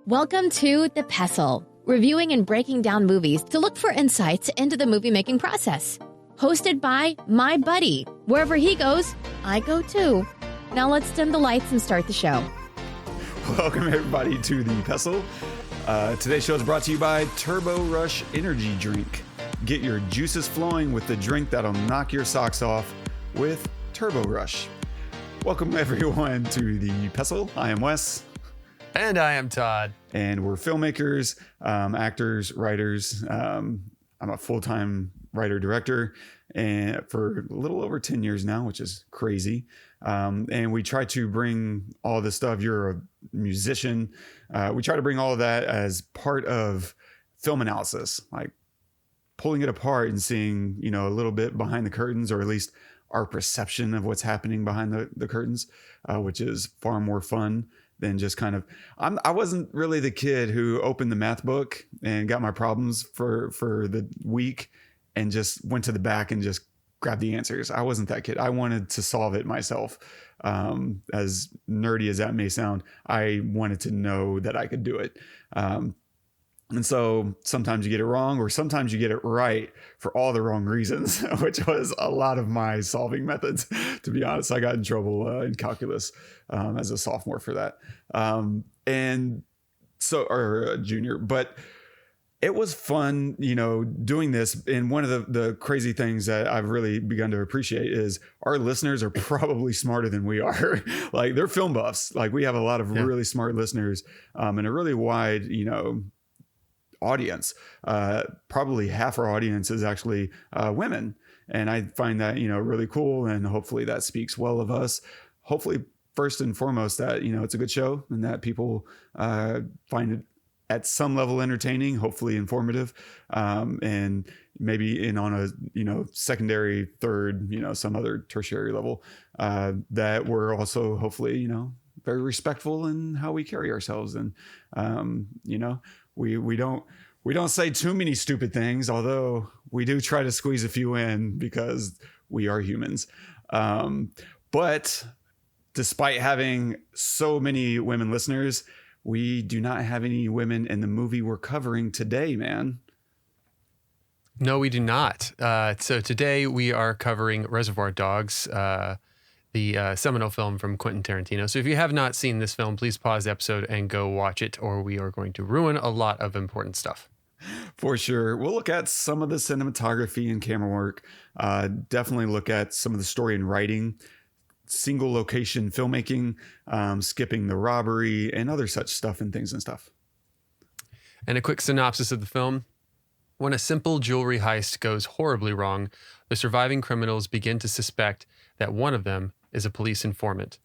Welcome to The Pestle, reviewing and breaking down movies to look for insights into the movie-making process. Hosted by my buddy. Wherever he goes, I go too. Now let's dim the lights and start the show. Welcome everybody to The Pestle. Today's show is brought to you by Turbo Rush Energy Drink. Get your juices flowing with the drink that'll knock your socks off with Turbo Rush. Welcome everyone to The Pestle. I am Wes. And I am Todd. And we're filmmakers, actors, writers. I'm a full-time writer-director and for a little over 10 years now, which is crazy. And we try to bring all this stuff. You're a musician. We try to bring all of that as part of film analysis, like pulling it apart and seeing, a little bit behind the curtains, or at least our perception of what's happening behind the curtains, which is far more fun than just kind of, I wasn't really the kid who opened the math book and got my problems for the week and just went to the back and just grabbed the answers. I wasn't that kid. I wanted to solve it myself. As nerdy as that may sound, I wanted to know that I could do it. And so sometimes you get it wrong, or sometimes you get it right for all the wrong reasons, which was a lot of my solving methods. To be honest, I got in trouble in calculus as a sophomore for that. Or a junior, but it was fun, doing this. And one of the crazy things that I've really begun to appreciate is our listeners are probably smarter than we are. Like, they're film buffs. Like, we have a lot of really smart listeners, and a really wide, audience. Probably half our audience is actually women. And I find that, really cool. And hopefully that speaks well of us. Hopefully, first and foremost, that, it's a good show and that people find it at some level entertaining, hopefully informative, and maybe on a, secondary, third, some other tertiary level, that we're also hopefully, very respectful in how we carry ourselves. And, we don't say too many stupid things, although we do try to squeeze a few in because we are humans. But despite having so many women listeners, we do not have any women in the movie we're covering today, man. No, we do not. So today we are covering Reservoir Dogs, the seminal film from Quentin Tarantino. So if you have not seen this film, please pause the episode and go watch it, or we are going to ruin a lot of important stuff. For sure. We'll look at some of the cinematography and camera work. Definitely look at some of the story and writing, single location filmmaking, skipping the robbery and other such stuff and things and stuff. And a quick synopsis of the film. When a simple jewelry heist goes horribly wrong, the surviving criminals begin to suspect that one of them is a police informant.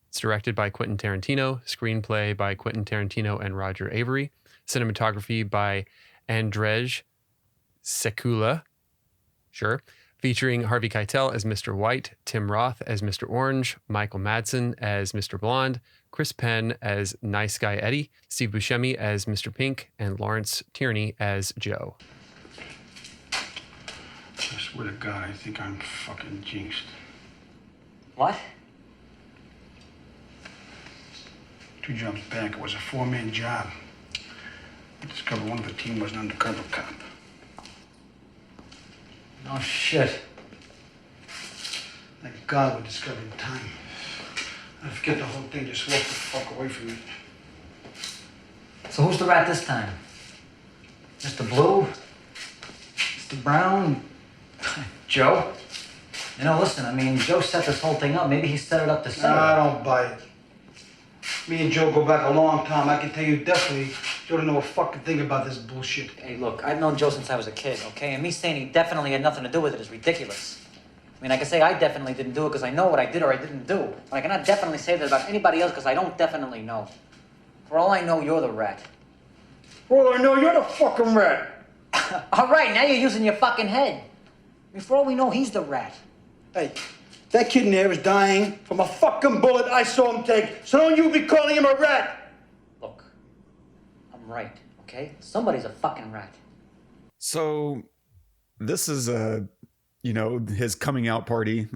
It's directed by Quentin Tarantino, screenplay by Quentin Tarantino and Roger Avary, cinematography by Andrzej, Sekula, featuring Harvey Keitel as Mr. White, Tim Roth as Mr. Orange, Michael Madsen as Mr. Blonde, Chris Penn as Nice Guy Eddie, Steve Buscemi as Mr. Pink, and Lawrence Tierney as Joe. I swear to God, I think I'm fucking jinxed. What? 2 jumps back, it was a 4-man job. I discovered one of the team was an undercover cop. Oh, shit. Thank God we discovered in time. I forget the whole thing, just walk the fuck away from it. So who's the rat this time? Mr. Blue? Mr. Brown? Joe? Listen, Joe set this whole thing up. Maybe he set it up to set it I up. don't buy it. Me and Joe go back a long time. I can tell you definitely Joe don't know a fucking thing about this bullshit. Hey, look, I've known Joe since I was a kid, okay? And me saying he definitely had nothing to do with it is ridiculous. I can say I definitely didn't do it because I know what I did or I didn't do. But I cannot definitely say that about anybody else because I don't definitely know. For all I know, you're the rat. For all I know, you're the fucking rat. All right, now you're using your fucking head. For all we know, he's the rat. Hey, that kid in there is dying from a fucking bullet I saw him take. So don't you be calling him a rat. Look, I'm right, okay? Somebody's a fucking rat. So this is his coming out party,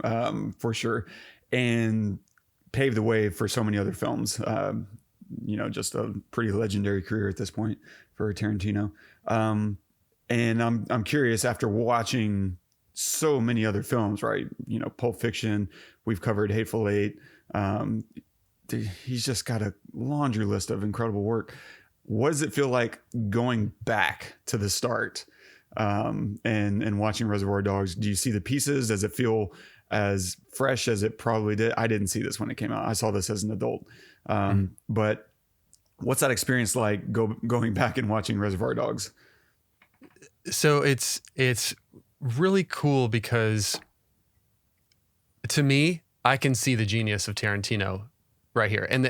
for sure, and paved the way for so many other films. just a pretty legendary career at this point for Tarantino. And I'm curious, after watching so many other films, right? Pulp Fiction, we've covered Hateful Eight. He's just got a laundry list of incredible work. What does it feel like going back to the start and watching Reservoir Dogs? Do you see the pieces? Does it feel as fresh as it probably did? I didn't see this when it came out. I saw this as an adult. But what's that experience like going back and watching Reservoir Dogs? So it's really cool because to me, I can see the genius of Tarantino right here. And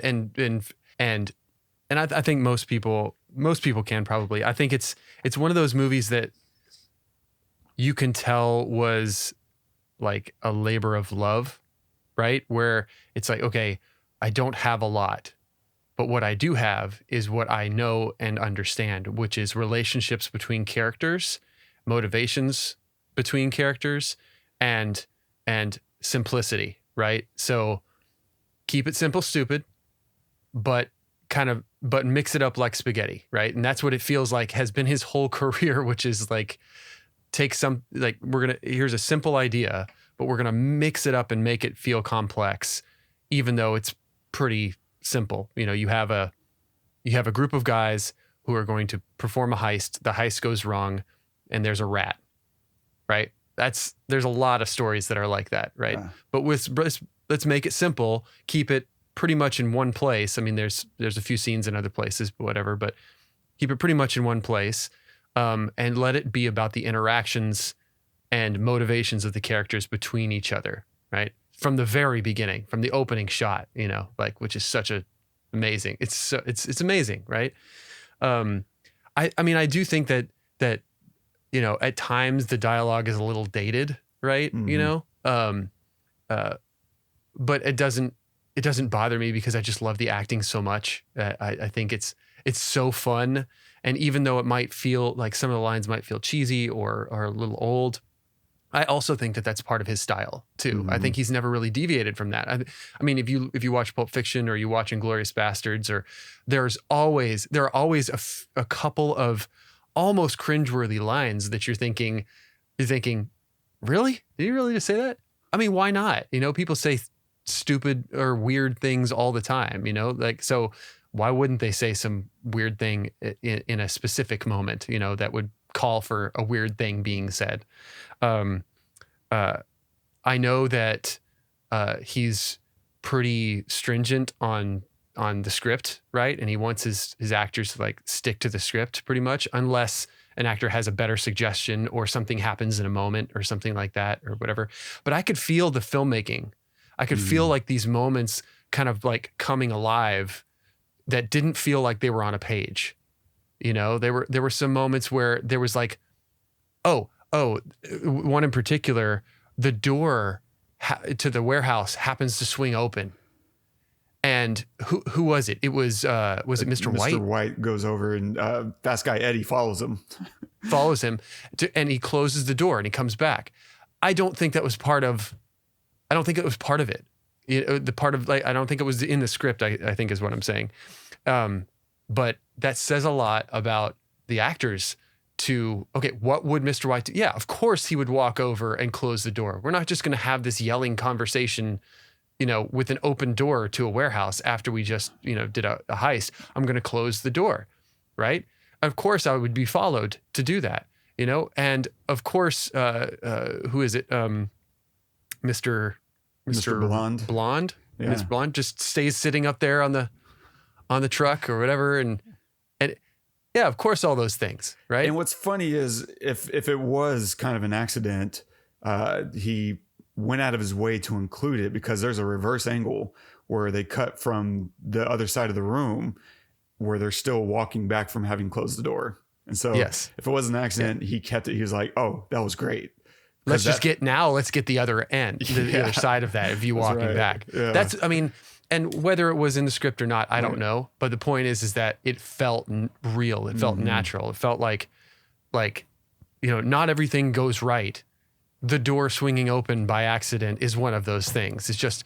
I think most people can probably. I think it's one of those movies that you can tell was like a labor of love, right? Where it's like, okay, I don't have a lot, but what I do have is what I know and understand, which is relationships between characters, motivations between characters, and simplicity, right? So keep it simple, stupid, but mix it up like spaghetti, right? And that's what it feels like has been his whole career, which is like, here's a simple idea, but we're going to mix it up and make it feel complex, even though it's pretty simple. You have a group of guys who are going to perform a heist. The heist goes wrong and there's a rat, right? There's a lot of stories that are like that, right? Yeah. But let's make it simple, keep it pretty much in one place. I mean, there's a few scenes in other places, but whatever, but keep it pretty much in one place. And let it be about the interactions and motivations of the characters between each other, right? From the very beginning, from the opening shot, which is such amazing. It's amazing, right? I mean, I do think that at times the dialogue is a little dated, right? Mm-hmm. But it doesn't bother me because I just love the acting so much. I think it's so fun. And even though it might feel like some of the lines might feel cheesy or a little old, I also think that that's part of his style too. Mm-hmm. I think he's never really deviated from that. I mean, if you watch Pulp Fiction or you watch Inglourious Bastards, there are always a couple of almost cringeworthy lines that you're thinking, really? Did you really just say that? I mean, why not? People say stupid or weird things all the time, so why wouldn't they say some weird thing in a specific moment, that would call for a weird thing being said? I know that he's pretty stringent on the script, right? And he wants his actors to like stick to the script pretty much, unless an actor has a better suggestion or something happens in a moment or something like that or whatever. But I could feel the filmmaking. I could feel like these moments kind of like coming alive that didn't feel like they were on a page. There were some moments where there was like, one in particular, the door to the warehouse happens to swing open. And who was it? It was it Mr. White? Mr. White goes over and fast guy Eddie follows him. And he closes the door and he comes back. I don't think it was part of it. The part of I don't think it was in the script, I think is what I'm saying. But that says a lot about the actors what would Mr. White do? Yeah, of course he would walk over and close the door. We're not just going to have this yelling conversation, with an open door to a warehouse after we just, did a heist. I'm going to close the door, right? Of course I would be followed to do that, and of course, who is it? Mr. Blonde. Yeah. Mr. Blonde just stays sitting up there on the truck or whatever. And yeah, of course, all those things. Right. And what's funny is if it was kind of an accident, he went out of his way to include it because there's a reverse angle where they cut from the other side of the room where they're still walking back from having closed the door. And so if it was an accident, he kept it. He was like, oh, that was great. Let's get the other end, the other side of that, of you walking back. Yeah. And whether it was in the script or not, I don't know. But the point is that it felt real. It felt natural. It felt like, not everything goes right. The door swinging open by accident is one of those things. It's just,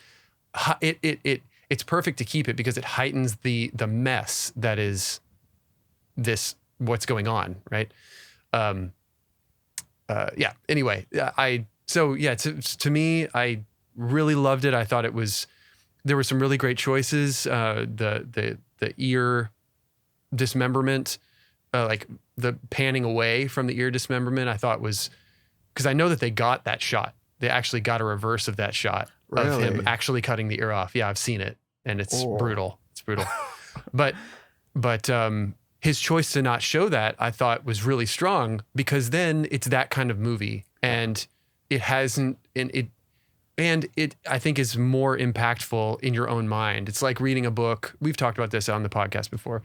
it it's perfect to keep it because it heightens the mess that is what's going on, right? Yeah. Anyway, to me, I really loved it. I thought there were some really great choices. The ear dismemberment, like the panning away from the ear dismemberment, I thought was, because I know that they got that shot. They actually got a reverse of that shot of him actually cutting the ear off. Yeah, I've seen it, and it's brutal. It's brutal. but his choice to not show that, I thought, was really strong, because then it's that kind of movie, and it hasn't, and it I think is more impactful in your own mind. It's like reading a book. We've talked about this on the podcast before.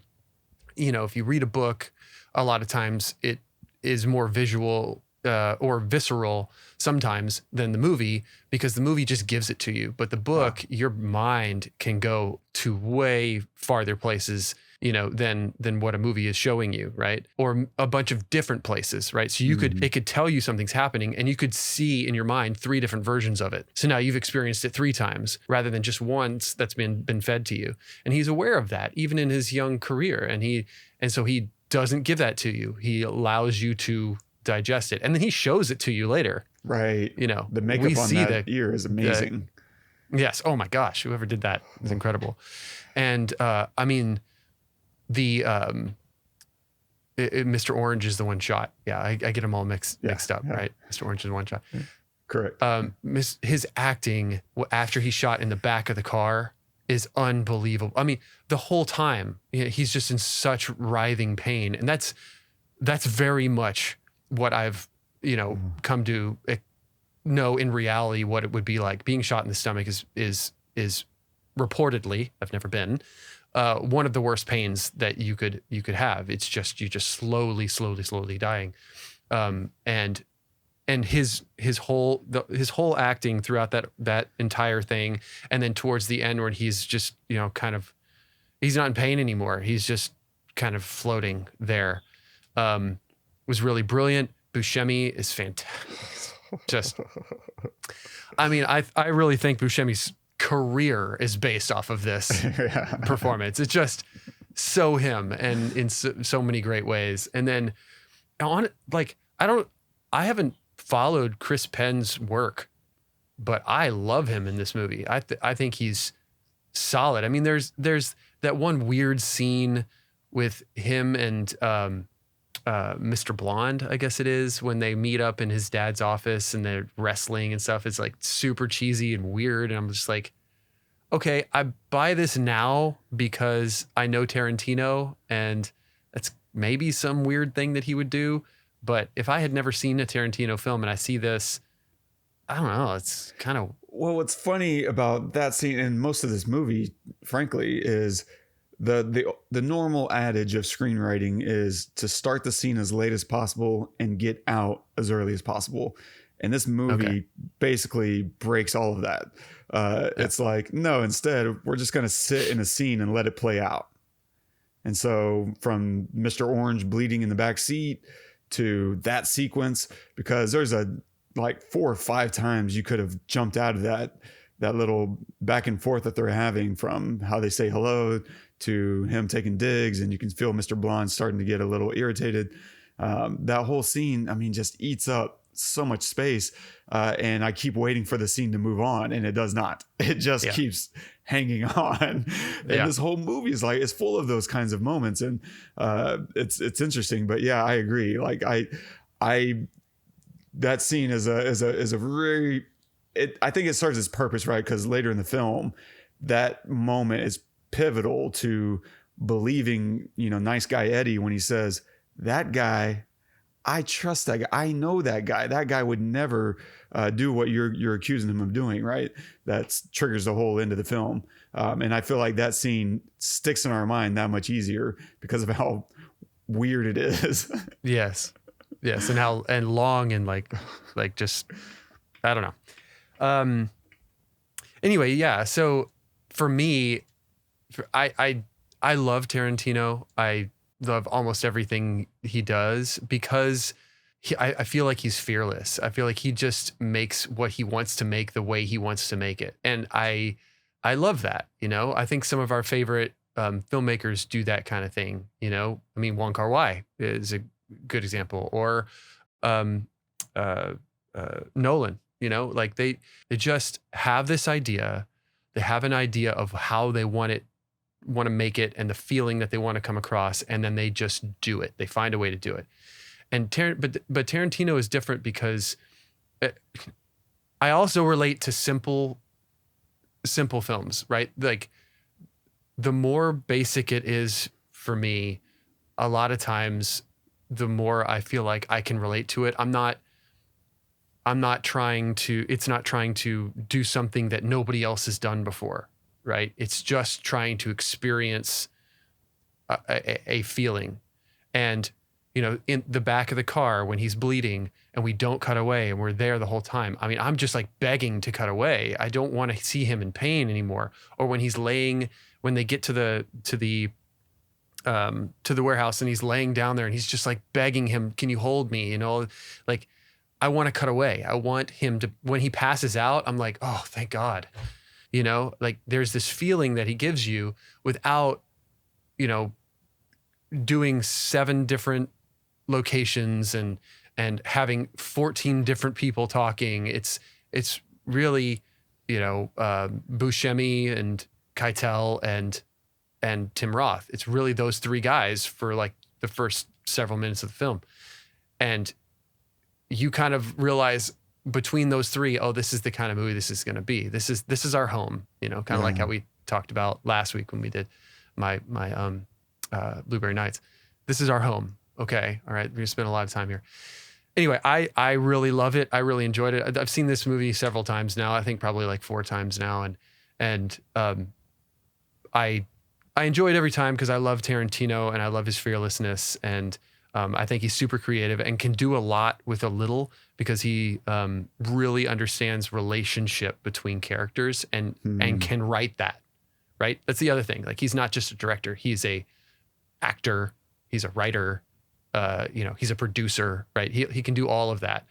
You know, if you read a book, a lot of times it is more visual or visceral sometimes than the movie, because the movie just gives it to you. But the book, your mind can go to way farther places, you know, than what a movie is showing you, right? Or a bunch of different places, right? So it could tell you something's happening, and you could see in your mind 3 different versions of it. So now you've experienced it 3 times rather than just once that's been fed to you. And he's aware of that, even in his young career. And so he doesn't give that to you. He allows you to digest it, and then he shows it to you later. Right. You know, the makeup on that ear is amazing. Yes. Oh my gosh. Whoever did that is incredible. And I mean, Mr. Orange is the one shot. Yeah, I get them all mixed up, right? Mr. Orange is one shot. Correct. His acting after he shot in the back of the car is unbelievable. I mean, the whole time he's just in such writhing pain, and that's very much what I've come to know in reality what it would be like. Being shot in the stomach is reportedly, I've never been, one of the worst pains that you could have. It's just, you just slowly dying. And his whole acting throughout that entire thing. And then towards the end, where he's just, he's not in pain anymore. He's just kind of floating there. Was really brilliant. Buscemi is fantastic. Just, I mean, I really think Buscemi's career is based off of this performance. It's just so him, and in so many great ways. And then I haven't followed Chris Penn's work, but I love him in this movie. I think he's solid. I mean, there's that one weird scene with him and Mr. Blonde, I guess it is, when they meet up in his dad's office and they're wrestling and stuff. It's like super cheesy and weird. And I'm just like, okay, I buy this now because I know Tarantino, and that's maybe some weird thing that he would do. But if I had never seen a Tarantino film and I see this, I don't know. It's kind of... Well, what's funny about that scene and most of this movie, frankly, is the normal adage of screenwriting is to start the scene as late as possible and get out as early as possible. And this movie basically breaks all of that. It's like, no, instead, we're just going to sit in a scene and let it play out. And so from Mr. Orange bleeding in the back seat to that sequence, because there's like 4 or 5 times you could have jumped out of that little back and forth that they're having, from how they say hello to him taking digs, and you can feel Mr. Blonde starting to get a little irritated. That whole scene, I mean, just eats up so much space. And I keep waiting for the scene to move on, and it does not. It just keeps hanging on. And this whole movie is like, it's full of those kinds of moments. And it's interesting, but yeah, I agree. Like that scene is a very, I think it serves its purpose, right? Because later in the film, that moment is pivotal to believing, nice guy Eddie, when he says, that guy, I trust that guy. I know that guy. That guy would never do what you're accusing him of doing, right? That triggers the whole end of the film. And I feel like that scene sticks in our mind that much easier because of how weird it is. Yes. And long, and like just, I don't know. Anyway, yeah. So for me, I love Tarantino. I love almost everything he does because I feel like he's fearless. I feel like he just makes what he wants to make the way he wants to make it. And I I love that. You know, I think some of our favorite filmmakers do that kind of thing. You know, I mean, Wong Kar-wai is a good example, or Nolan. You know, like they just have this idea. They have an idea of how they want to make it, and the feeling that they want to come across, and then they just do it. They find a way to do it. And but Tarantino is different because I also relate to simple films, right? Like the more basic it is for me, a lot of times the more I feel like I can relate to it. It's not trying to do something that nobody else has done before, right? It's just trying to experience a feeling. And, you know, in the back of the car when he's bleeding and we don't cut away and we're there the whole time. I mean, I'm just like begging to cut away. I don't want to see him in pain anymore. Or when they get to the warehouse and he's laying down there and he's just like begging him, can you hold me? You know, like I want to cut away. I want him to, when he passes out, I'm like, oh, thank God. You know, like there's this feeling that he gives you without, you know, doing 7 different locations and having 14 different people talking. It's really, you know, Buscemi and Keitel and Tim Roth. It's really those 3 guys for like the first several minutes of the film. And you kind of realize between those 3, oh, this is the kind of movie this is going to be. This is our home, you know, kind of like how we talked about last week when we did my Blueberry Nights. This is our home. Okay. All right. We're gonna spend a lot of time here. Anyway, I really love it. I really enjoyed it. I've seen this movie several times now. I think probably like 4 times now. And I enjoy it every time because I love Tarantino and I love his fearlessness. And I think he's super creative and can do a lot with a little because he really understands relationship between characters and can write that, right? That's the other thing. Like he's not just a director. He's a actor. He's a writer. You know, he's a producer, right? He can do all of that.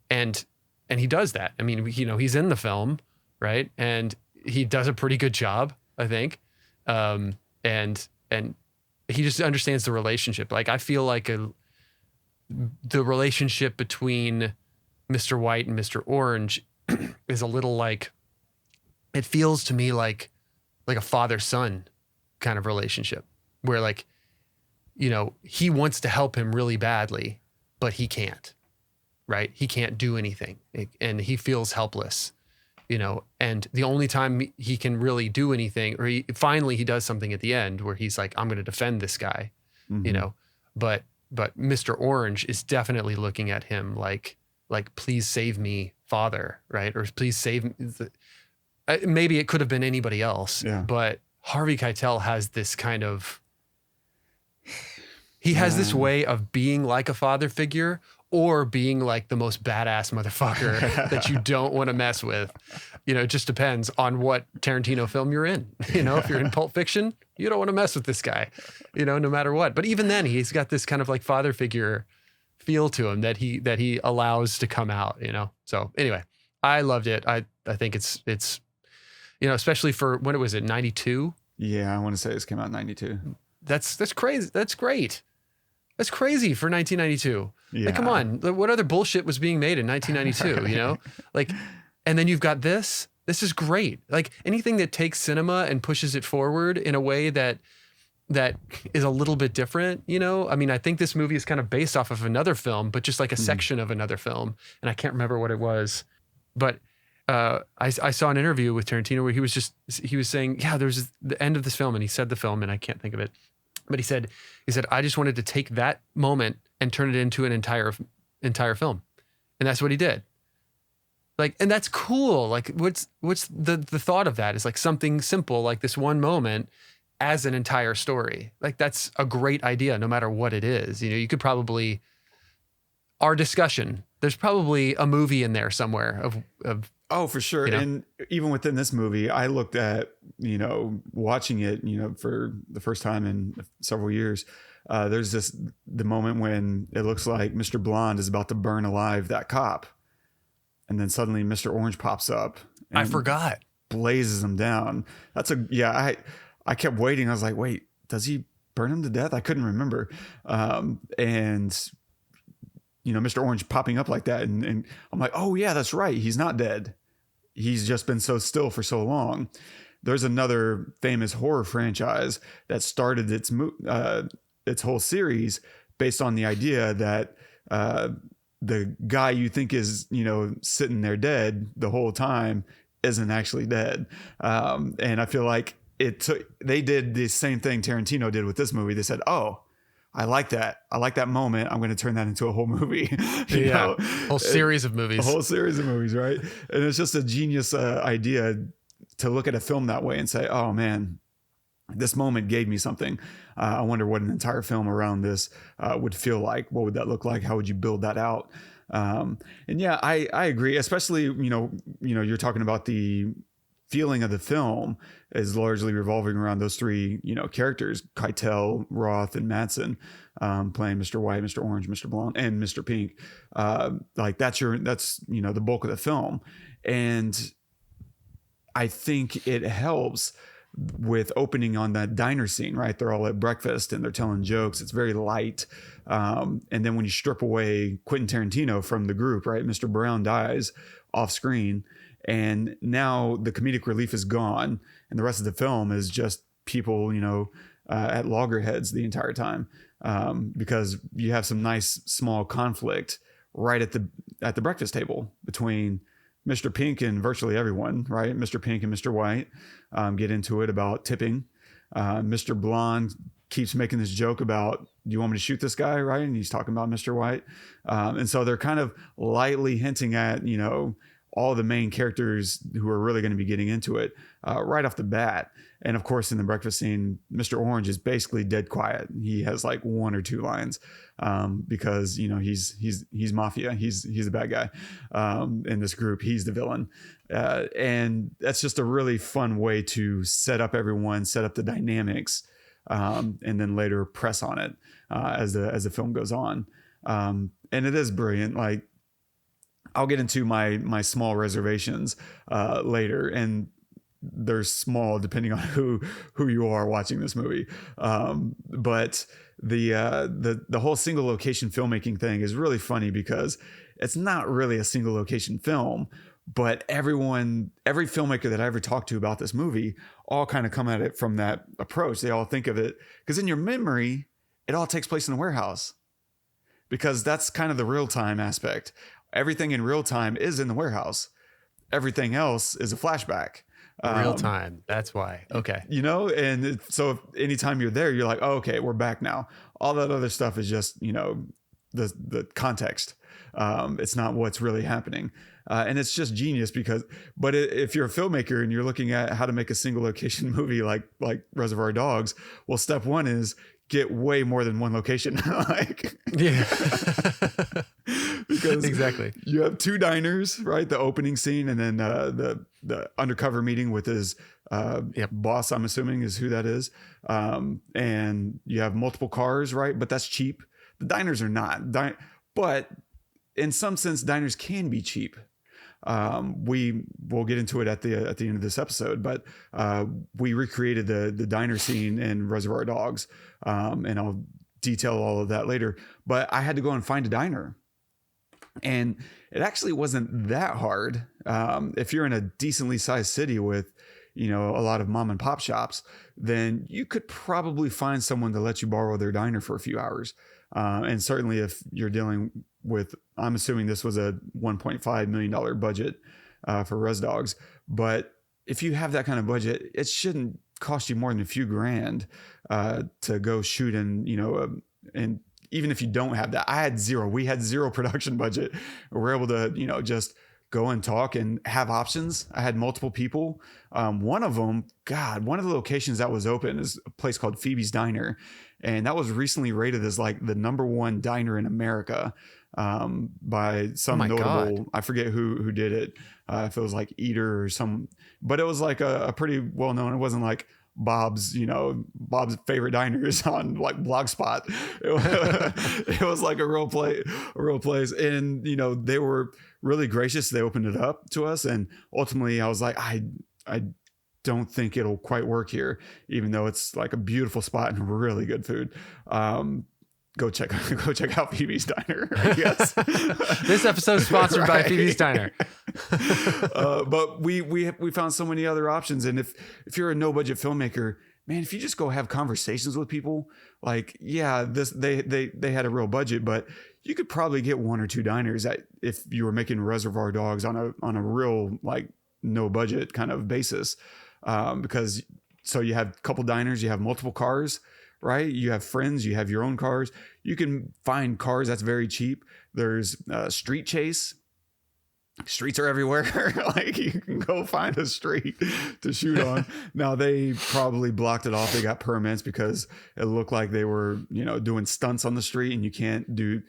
And he does that. I mean, you know, he's in the film, right? And he does a pretty good job, I think. And he just understands the relationship. Like I feel like the relationship between Mr. White and Mr. Orange is a little like, it feels to me like a father-son kind of relationship where like, you know, he wants to help him really badly, but he can't, right? He can't do anything and he feels helpless, you know, and the only time he can really do anything, or finally he does something at the end where he's like, I'm going to defend this guy, you know, but Mr. Orange is definitely looking at him like, please save me, father, right? Or please save me. Maybe it could have been anybody else, but Harvey Keitel has this kind of, he has this way of being like a father figure or being like the most badass motherfucker that you don't want to mess with. You know, it just depends on what Tarantino film you're in. You know, if you're in Pulp Fiction, you don't want to mess with this guy, you know, no matter what. But even then, he's got this kind of like father figure feel to him that he allows to come out, you know? So anyway, I loved it. I think it's, you know, especially for, when was it, 92? Yeah, I want to say this came out in 92. That's crazy. That's great. That's crazy for 1992. Yeah. Like, come on. What other bullshit was being made in 1992, you know? Like, and then you've got this. This is great. Like anything that takes cinema and pushes it forward in a way that is a little bit different, you know? I mean, I think this movie is kind of based off of another film, but just like a section of another film. And I can't remember what it was. But I saw an interview with Tarantino where he was saying, yeah, there's the end of this film, and he said the film, and I can't think of it. But he said, I just wanted to take that moment and turn it into an entire film. And that's what he did. Like, and that's cool. Like, what's the thought of that is like something simple, like this one moment as an entire story. Like, that's a great idea, no matter what it is. You know, you could probably, our discussion, there's probably a movie in there somewhere of Oh, for sure. You know? And even within this movie, I looked at, you know, watching it, you know, for the first time in several years. There's the moment when it looks like Mr. Blonde is about to burn alive that cop. And then suddenly Mr. Orange pops up. I forgot. blazes him down. I kept waiting. I was like, wait, does he burn him to death? I couldn't remember. And Mr. Orange popping up like that. And I'm like, oh yeah, that's right. He's not dead. He's just been so still for so long. There's another famous horror franchise that started its whole series based on the idea that the guy you think is, sitting there dead the whole time isn't actually dead. And I feel like they did the same thing Tarantino did with this movie. They said, oh, I like that. I like that moment. I'm going to turn that into a whole movie. Whole series of movies. A whole series of movies, right? And it's just a genius idea to look at a film that way and say, oh man, this moment gave me something. I wonder what an entire film around this would feel like. What would that look like? How would you build that out? And yeah, I agree. Especially, you're talking about the feeling of the film is largely revolving around those three, characters, Keitel, Roth, and Madsen, playing Mr. White, Mr. Orange, Mr. Blonde, and Mr. Pink. Like that's the bulk of the film. And I think it helps with opening on that diner scene, right? They're all at breakfast and they're telling jokes. It's very light. And then when you strip away Quentin Tarantino from the group, right? Mr. Brown dies off screen. And now the comedic relief is gone. And the rest of the film is just people, at loggerheads the entire time. Because you have some nice small conflict right at the breakfast table between Mr. Pink and virtually everyone, right? Mr. Pink and Mr. White get into it about tipping. Mr. Blonde keeps making this joke about, do you want me to shoot this guy, right? And he's talking about Mr. White. And so they're kind of lightly hinting at, all the main characters who are really going to be getting into it right off the bat. And of course, in the breakfast scene, Mr. Orange is basically dead quiet. He has like one or two lines because he's mafia. He's a bad guy in this group. He's the villain, and that's just a really fun way to set up everyone, set up the dynamics, and then later press on it as the film goes on. And it is brilliant. Like, I'll get into my small reservations later, and they're small depending on who you are watching this movie. But the whole single location filmmaking thing is really funny because it's not really a single location film, but every filmmaker that I ever talked to about this movie all kind of come at it from that approach. They all think of it because in your memory, it all takes place in a warehouse because that's kind of the real time aspect. Everything in real time is in the warehouse. Everything else is a flashback. Real time. That's why. Okay. And so if anytime you're there, you're like, oh, okay, we're back now. All that other stuff is just, the context. It's not what's really happening. And it's just genius but if you're a filmmaker and you're looking at how to make a single location movie like Reservoir Dogs, well, step one is get way more than one location. Because exactly, you have two diners, right? The opening scene, and then the undercover meeting with his boss, I'm assuming is who that is. And you have multiple cars, right? But that's cheap. The diners are not. But in some sense, diners can be cheap. We'll get into it at the end of this episode, but we recreated the diner scene in Reservoir Dogs, and I'll detail all of that later. But I had to go and find a diner, and it actually wasn't that hard. If you're in a decently sized city with a lot of mom and pop shops, then you could probably find someone to let you borrow their diner for a few hours. And certainly if you're dealing with, I'm assuming this was a $1.5 million budget for Res Dogs. But if you have that kind of budget, it shouldn't cost you more than a few grand to go shoot in, and even if you don't have that, we had zero production budget. We're able to, just go and talk and have options. I had multiple people. One of them, one of the locations that was open is a place called Phoebe's Diner. And that was recently rated as like the #1 diner in America by some notable, I forget who did it. If it was like Eater or but it was like a pretty well known, it wasn't like Bob's favorite diners on like Blogspot. It was like a real place. And, they were really gracious. They opened it up to us. And ultimately I was like, I I don't think it'll quite work here, even though it's like a beautiful spot and really good food. Go check out Phoebe's Diner, I guess. This episode is sponsored by Phoebe's Diner. But we found so many other options. And if you're a no budget filmmaker, man, if you just go have conversations with people, like, yeah, they had a real budget, but you could probably get 1 or 2 diners if you were making Reservoir Dogs on a real, like, no budget kind of basis. Because so you have a couple diners, you have multiple cars, right? You have friends, you have your own cars. You can find cars that's very cheap. There's Street Chase. Streets are everywhere. Like, you can go find a street to shoot on. Now, they probably blocked it off. They got permits because it looked like they were, doing stunts on the street, and you can't do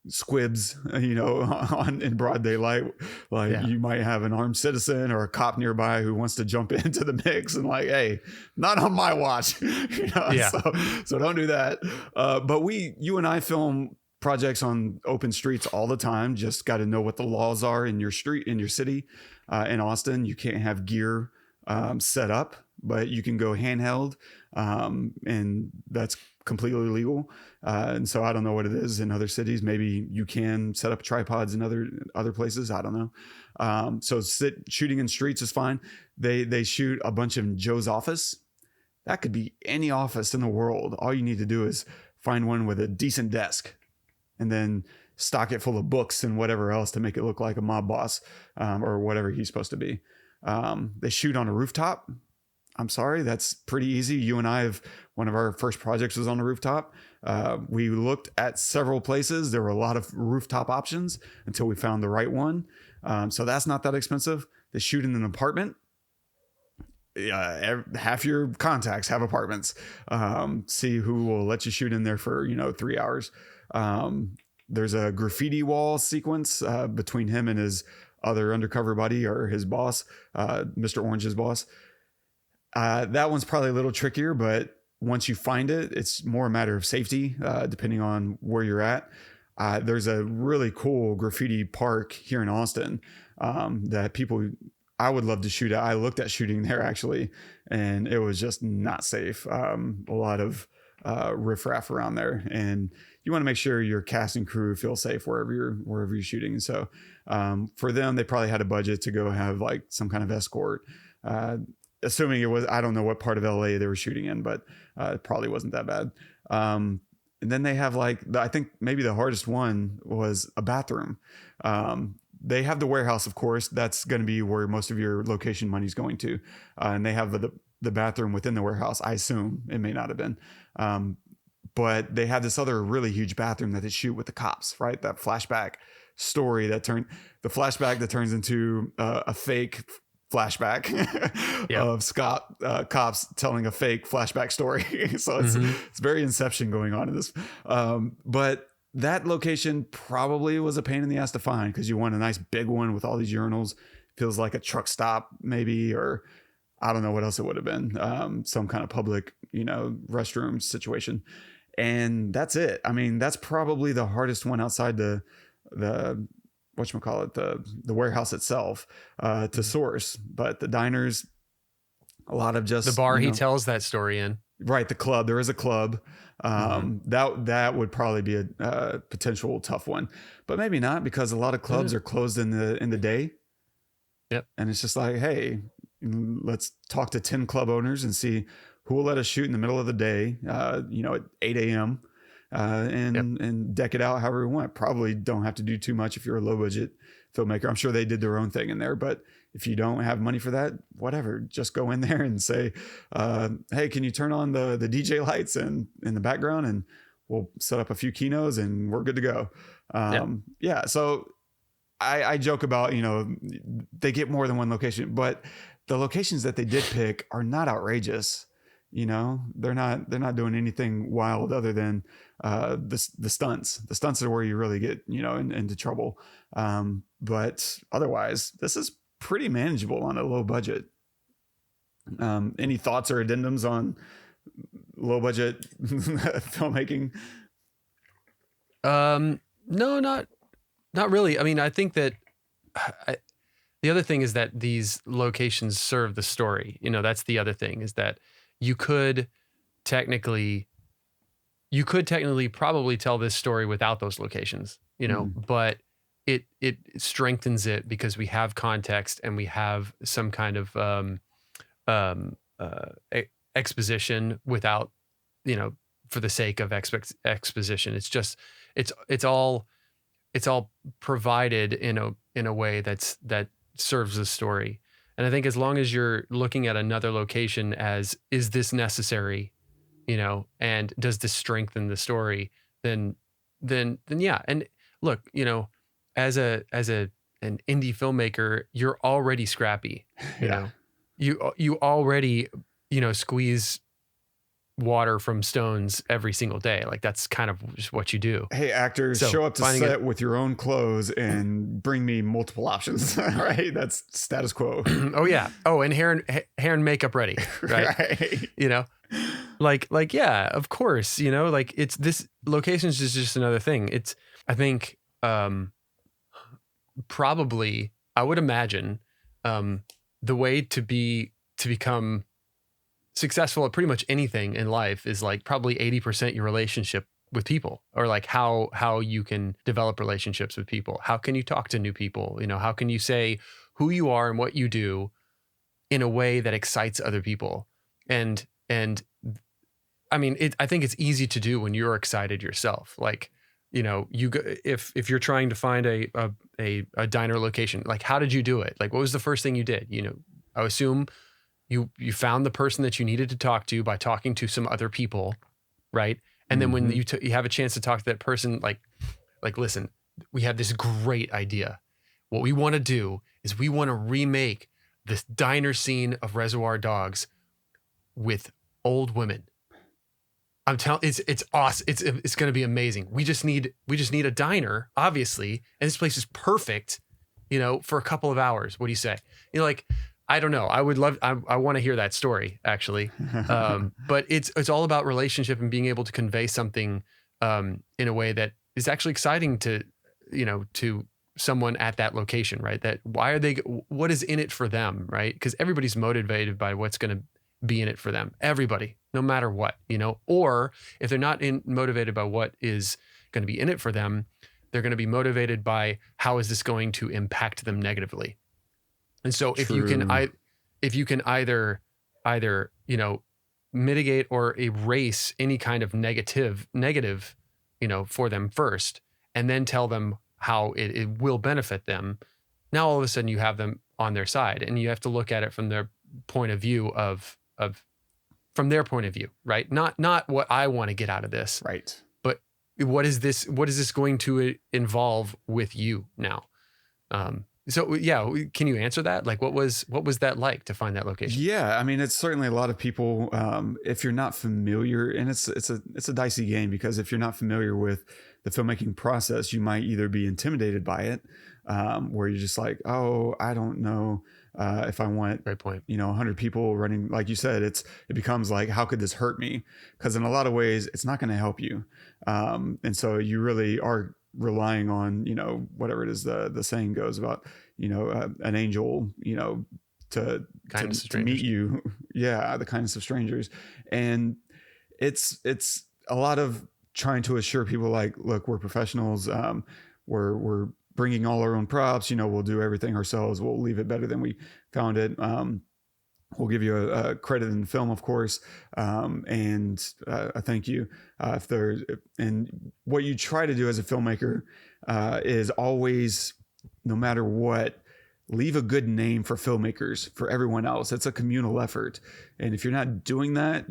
squibs, in broad daylight. Like, you might have an armed citizen or a cop nearby who wants to jump into the mix and, like, hey, not on my watch. So don't do that. But you and I film projects on open streets all the time. Just got to know what the laws are in your street, in your city. In Austin, you can't have gear set up, but you can go handheld, and that's completely legal. And so I don't know what it is in other cities. Maybe you can set up tripods in other places. I don't know. So shooting in streets is fine. They shoot a bunch in Joe's office. That could be any office in the world. All you need to do is find one with a decent desk, and then stock it full of books and whatever else to make it look like a mob boss, or whatever he's supposed to be. They shoot on a rooftop. I'm sorry, that's pretty easy. You and I one of our first projects was on a rooftop. We looked at several places. There were a lot of rooftop options until we found the right one. So that's not that expensive. They shoot in an apartment. Half your contacts have apartments. See who will let you shoot in there for 3 hours. There's a graffiti wall sequence between him and his other undercover buddy, or his boss, Mr. Orange's boss. That one's probably a little trickier, but once you find it, it's more a matter of safety, depending on where you're at. There's a really cool graffiti park here in Austin that I would love to shoot at. I looked at shooting there, actually, and it was just not safe. A lot of riffraff around there, and you want to make sure your cast and crew feel safe wherever you're shooting. And so for them, they probably had a budget to go have like some kind of escort. Assuming it was, I don't know what part of LA they were shooting in, but it probably wasn't that bad. And then they have I think maybe the hardest one was a bathroom. They have the warehouse, of course. That's going to be where most of your location money is going to. And they have the bathroom within the warehouse. I assume it may not have been. But they have this other really huge bathroom that they shoot with the cops, right? That flashback story the flashback that turns into a fake flashback of cops telling a fake flashback story. So it's very Inception going on in this. But that location probably was a pain in the ass to find, because you want a nice big one with all these urinals. Feels like a truck stop maybe, or I don't know what else it would have been. Some kind of public, restroom situation. And that's it. I mean, that's probably the hardest one outside the whatchamacallit, the warehouse itself, to source. But the diners, a lot of just the bar he tells that story in. Right, the club. There is a club. That would probably be a potential tough one, but maybe not, because a lot of clubs are closed in the day. Yep. And it's just like, hey, let's talk to 10 club owners and see who will let us shoot in the middle of the day, at 8 a.m. And deck it out however we want. Probably don't have to do too much if you're a low budget filmmaker. I'm sure they did their own thing in there, but if you don't have money for that, whatever, just go in there and say, hey, can you turn on the DJ lights in the background, and we'll set up a few keynotes and we're good to go. Yeah. So I joke about, they get more than one location, but the locations that they did pick are not outrageous. They're not doing anything wild other than the stunts. The stunts are where you really get, into trouble. But otherwise, this is pretty manageable on a low budget. Any thoughts or addendums on low budget filmmaking? No, not really. I mean, I think that the other thing is that these locations serve the story. You know, that's the other thing, is that you could technically probably tell this story without those locations, you know, but it strengthens it because we have context and we have some kind of exposition without, you know, for the sake of exposition. It's just, it's all provided in a way that serves the story. And I think as long as you're looking at another location as, is this necessary, you know, and does this strengthen the story, then yeah. And look, you know, as an indie filmmaker, you're already scrappy, you know, you already, you know, squeeze water from stones every single day. Like, that's kind of just what you do. Hey, actors, So, show up to finding set with your own clothes and bring me multiple options. Right? That's status quo. Oh yeah. Oh, and hair and makeup ready. Right. Right. You know, like, yeah, of course, you know, like, it's, this locations is just another thing. It's, I think, probably, I would imagine, the way to become successful at pretty much anything in life is like probably 80% your relationship with people, or like how you can develop relationships with people. How can you talk to new people? You know, how can you say who you are and what you do in a way that excites other people? And I mean, I think it's easy to do when you're excited yourself. Like, you know, if you're trying to find a diner location, like, how did you do it? Like, what was the first thing you did? You know, I assume you found the person that you needed to talk to by talking to some other people, right? And then when you have a chance to talk to that person, like, listen, we have this great idea. What we want to do is we want to remake this diner scene of Reservoir Dogs with old women. I'm telling, it's awesome. It's going to be amazing. We just need a diner, obviously, and this place is perfect, you know, for a couple of hours. What do you say? You know, like, I don't know. I want to hear that story, actually. But it's all about relationship and being able to convey something in a way that is actually exciting to, you know, to someone at that location, right? That what is in it for them, right? Because everybody's motivated by what's going to be in it for them. Everybody, no matter what, you know. Or if they're not motivated by what is going to be in it for them, they're going to be motivated by how is this going to impact them negatively. And so if you can either, you know, mitigate or erase any kind of negative, you know, for them first, and then tell them how it will benefit them, now all of a sudden you have them on their side, and you have to look at it from their point of view from their point of view, right? Not what I want to get out of this, Right. but what is this going to involve with you now? So yeah, can you answer that? Like, what was that like to find that location? Yeah, I mean, it's certainly a lot of people. If you're not familiar, and it's a dicey game, because if you're not familiar with the filmmaking process, you might either be intimidated by it, where you're just like, oh, I don't know if I want, Great point, you know, 100 people running, like you said. It becomes like, how could this hurt me? Because in a lot of ways, it's not going to help you, and so you really are relying on, you know, whatever it is the saying goes about, you know, an angel, you know, to meet you. Yeah. The kindness of strangers. And it's a lot of trying to assure people, like, look, we're professionals. We're bringing all our own props, you know, we'll do everything ourselves. We'll leave it better than we found it. We'll give you a credit in the film, of course, and a thank you. And what you try to do as a filmmaker is always, no matter what, leave a good name for filmmakers, for everyone else. It's a communal effort, and if you're not doing that,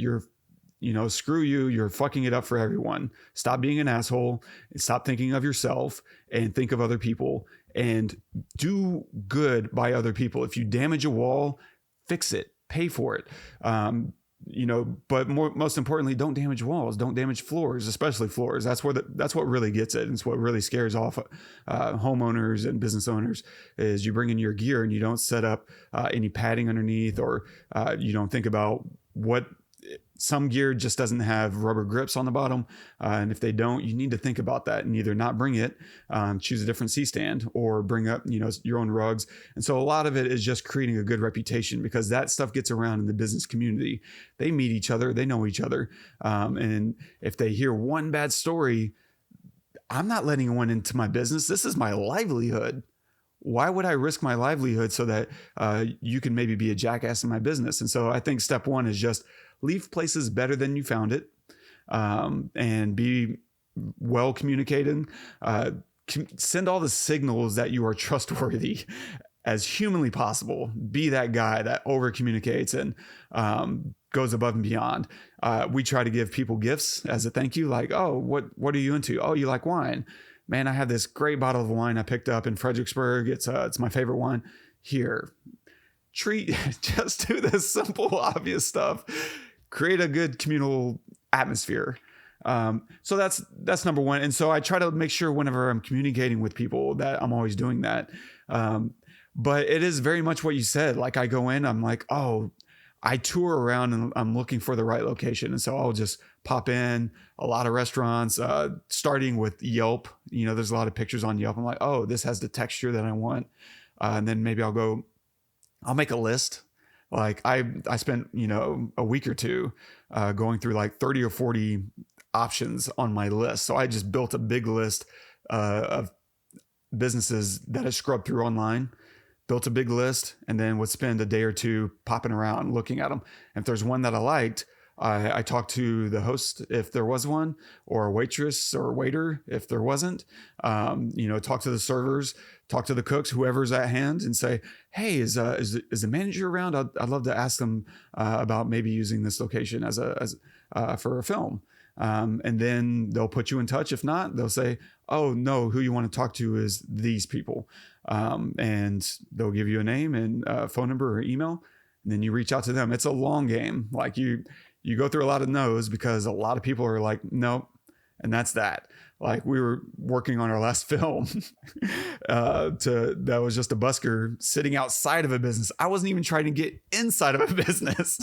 screw you. You're fucking it up for everyone. Stop being an asshole and stop thinking of yourself and think of other people, and do good by other people. If you damage a wall, fix it, pay for it. But most importantly, don't damage walls, don't damage floors, especially floors. That's what really gets it. It's what really scares off homeowners and business owners, is you bring in your gear and you don't set up any padding underneath, or you don't think about what some gear just doesn't have rubber grips on the bottom. And if they don't, you need to think about that and either not bring it, choose a different C-stand, or bring up, your own rugs. And so a lot of it is just creating a good reputation, because that stuff gets around in the business community. They meet each other, they know each other. And if they hear one bad story, I'm not letting one into my business. This is my livelihood. Why would I risk my livelihood so that you can maybe be a jackass in my business? And so I think step one is just leave places better than you found it, and be well communicated. Send all the signals that you are trustworthy as humanly possible. Be that guy that over communicates and goes above and beyond. We try to give people gifts as a thank you, like, oh, what are you into? Oh, you like wine? Man, I have this great bottle of wine I picked up in Fredericksburg. It's my favorite wine. Here, just do this simple, obvious stuff. Create a good communal atmosphere. So that's number one. And so I try to make sure whenever I'm communicating with people that I'm always doing that. But it is very much what you said. Like, I go in, I'm like, oh, I tour around and I'm looking for the right location. And so I'll just pop in a lot of restaurants, starting with Yelp. There's a lot of pictures on Yelp. I'm like, oh, this has the texture that I want. And then maybe I'll make a list. Like I spent, a week or two going through like 30 or 40 options on my list. So I just built a big list of businesses that I scrubbed through online, built a big list, and then would spend a day or two popping around looking at them. And if there's one that I liked, I talked to the host if there was one, or a waitress or waiter if there wasn't. Talk to the servers, talk to the cooks, whoever's at hand, and say, hey, is the manager around? I'd love to ask them about maybe using this location as for a film. And then they'll put you in touch. If not, they'll say, oh no, who you want to talk to is these people. And they'll give you a name and a phone number or email, and then you reach out to them. It's a long game. Like you go through a lot of no's, because a lot of people are like, nope. And that's that. Like, we were working on our last film that was just a busker sitting outside of a business. I wasn't even trying to get inside of a business.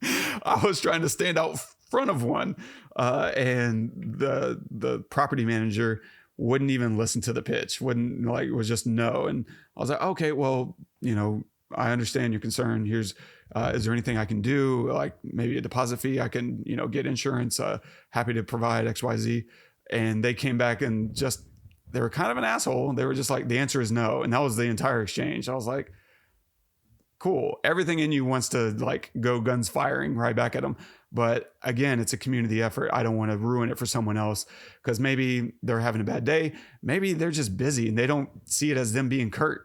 I was trying to stand out front of one. And the property manager wouldn't even listen to the pitch, was just no. And I was like, okay, well, I understand your concern. Here's, is there anything I can do? Like maybe a deposit fee, I can, get insurance, happy to provide XYZ. And they came back and they were kind of an asshole. They were just like, the answer is no. And that was the entire exchange. I was like, cool. Everything in you wants to like go guns firing right back at them. But again, it's a community effort. I don't want to ruin it for someone else, because maybe they're having a bad day. Maybe they're just busy and they don't see it as them being curt.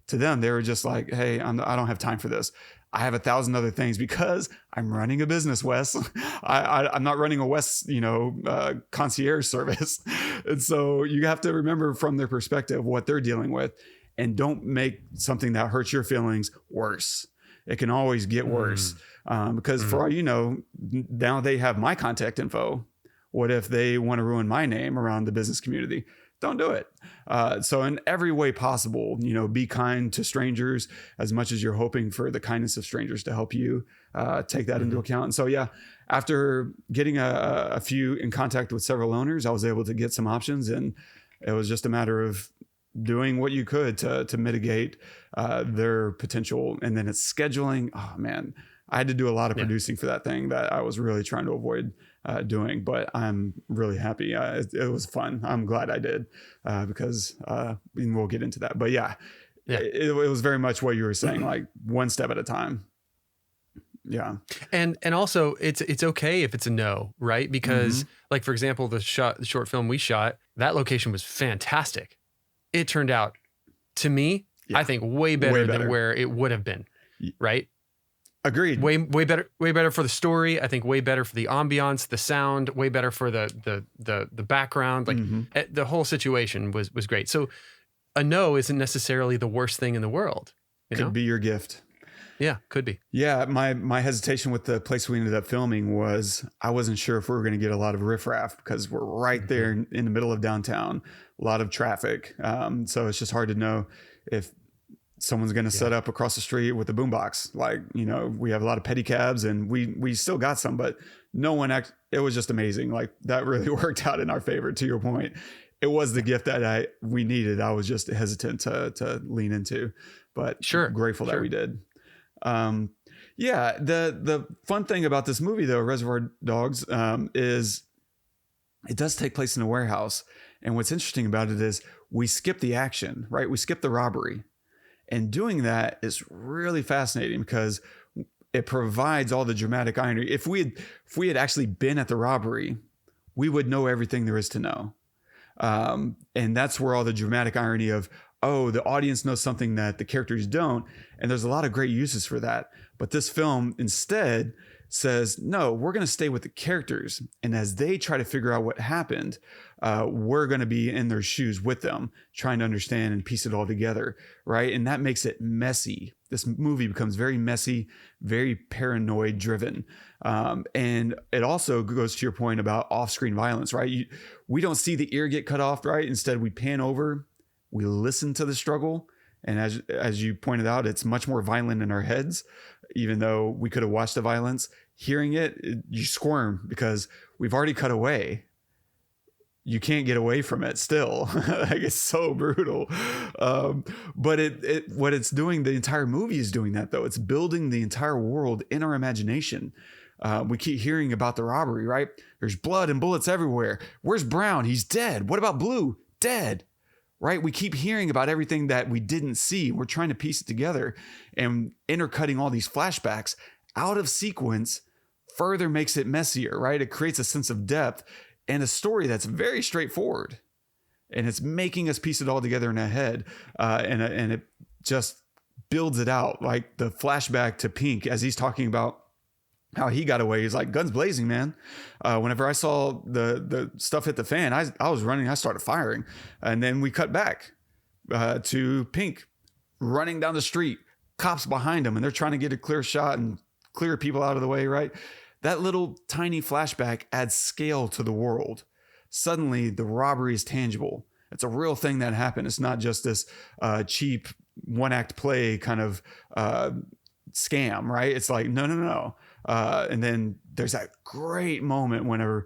To them, they were just like, hey, I don't have time for this. I have 1,000 other things, because I'm running a business, Wes. I'm not running a Wes, concierge service. And so you have to remember from their perspective what they're dealing with, and don't make something that hurts your feelings worse. It can always get worse. Because for all you know, now they have my contact info. What if they want to ruin my name around the business community? Don't do it. So in every way possible, be kind to strangers as much as you're hoping for the kindness of strangers to help you. Take that into account. And so, yeah, after getting a few in contact with several owners, I was able to get some options, and it was just a matter of doing what you could to mitigate their potential. And then it's scheduling. Oh man, I had to do a lot of producing for that thing that I was really trying to avoid doing, but I'm really happy. It was fun. I'm glad I did, because we'll get into that. But yeah. It was very much what you were saying, like one step at a time. Yeah. And also it's okay if it's a no, right? Because like, for example, the short film we shot, that location was fantastic. It turned out, to me, I think way better than where it would have been. Right. Agreed. Way better for the story. I think way better for the ambiance, the sound, way better for the background. Like the whole situation was great. So a no isn't necessarily the worst thing in the world. Could be your gift. Yeah, could be. Yeah. My hesitation with the place we ended up filming was I wasn't sure if we were going to get a lot of riffraff, because we're right there in the middle of downtown, a lot of traffic. So it's just hard to know if someone's going to set up across the street with a boombox. Like, we have a lot of pedicabs, and we still got some, but it was just amazing. Like that really worked out in our favor. To your point, it was the gift that we needed. I was just hesitant to lean into, but grateful that we did. The fun thing about this movie though, Reservoir Dogs, is it does take place in a warehouse. And what's interesting about it is we skip the action, right? We skip the robbery, and doing that is really fascinating because it provides all the dramatic irony. If we had actually been at the robbery, we would know everything there is to know. And that's where all the dramatic irony of, the audience knows something that the characters don't. And there's a lot of great uses for that. But this film instead says, no, we're going to stay with the characters. And as they try to figure out what happened, we're going to be in their shoes with them, trying to understand and piece it all together. Right. And that makes it messy. This movie becomes very messy, very paranoid driven. And it also goes to your point about off-screen violence, right? We don't see the ear get cut off, right? Instead, we pan over, we listen to the struggle. And as you pointed out, it's much more violent in our heads, even though we could have watched the violence. Hearing it, you squirm because we've already cut away. You can't get away from it still. Like it's so brutal. But what it's doing, the entire movie is doing that though. It's building the entire world in our imagination. We keep hearing about the robbery, right? There's blood and bullets everywhere. Where's Brown? He's dead. What about Blue? Dead. Right? We keep hearing about everything that we didn't see. We're trying to piece it together, and intercutting all these flashbacks out of sequence further makes it messier, right? It creates a sense of depth and a story that's very straightforward, and it's making us piece it all together in our head. And it just builds it out. Like the flashback to Pink as he's talking about how he got away. He's like, guns blazing, man. Whenever I saw the stuff hit the fan, I was running, I started firing. And then we cut back to Pink running down the street, cops behind him, and they're trying to get a clear shot and clear people out of the way, right? That little tiny flashback adds scale to the world. Suddenly the robbery is tangible. It's a real thing that happened. It's not just this cheap one act play kind of scam, right? It's like, no. And then there's that great moment whenever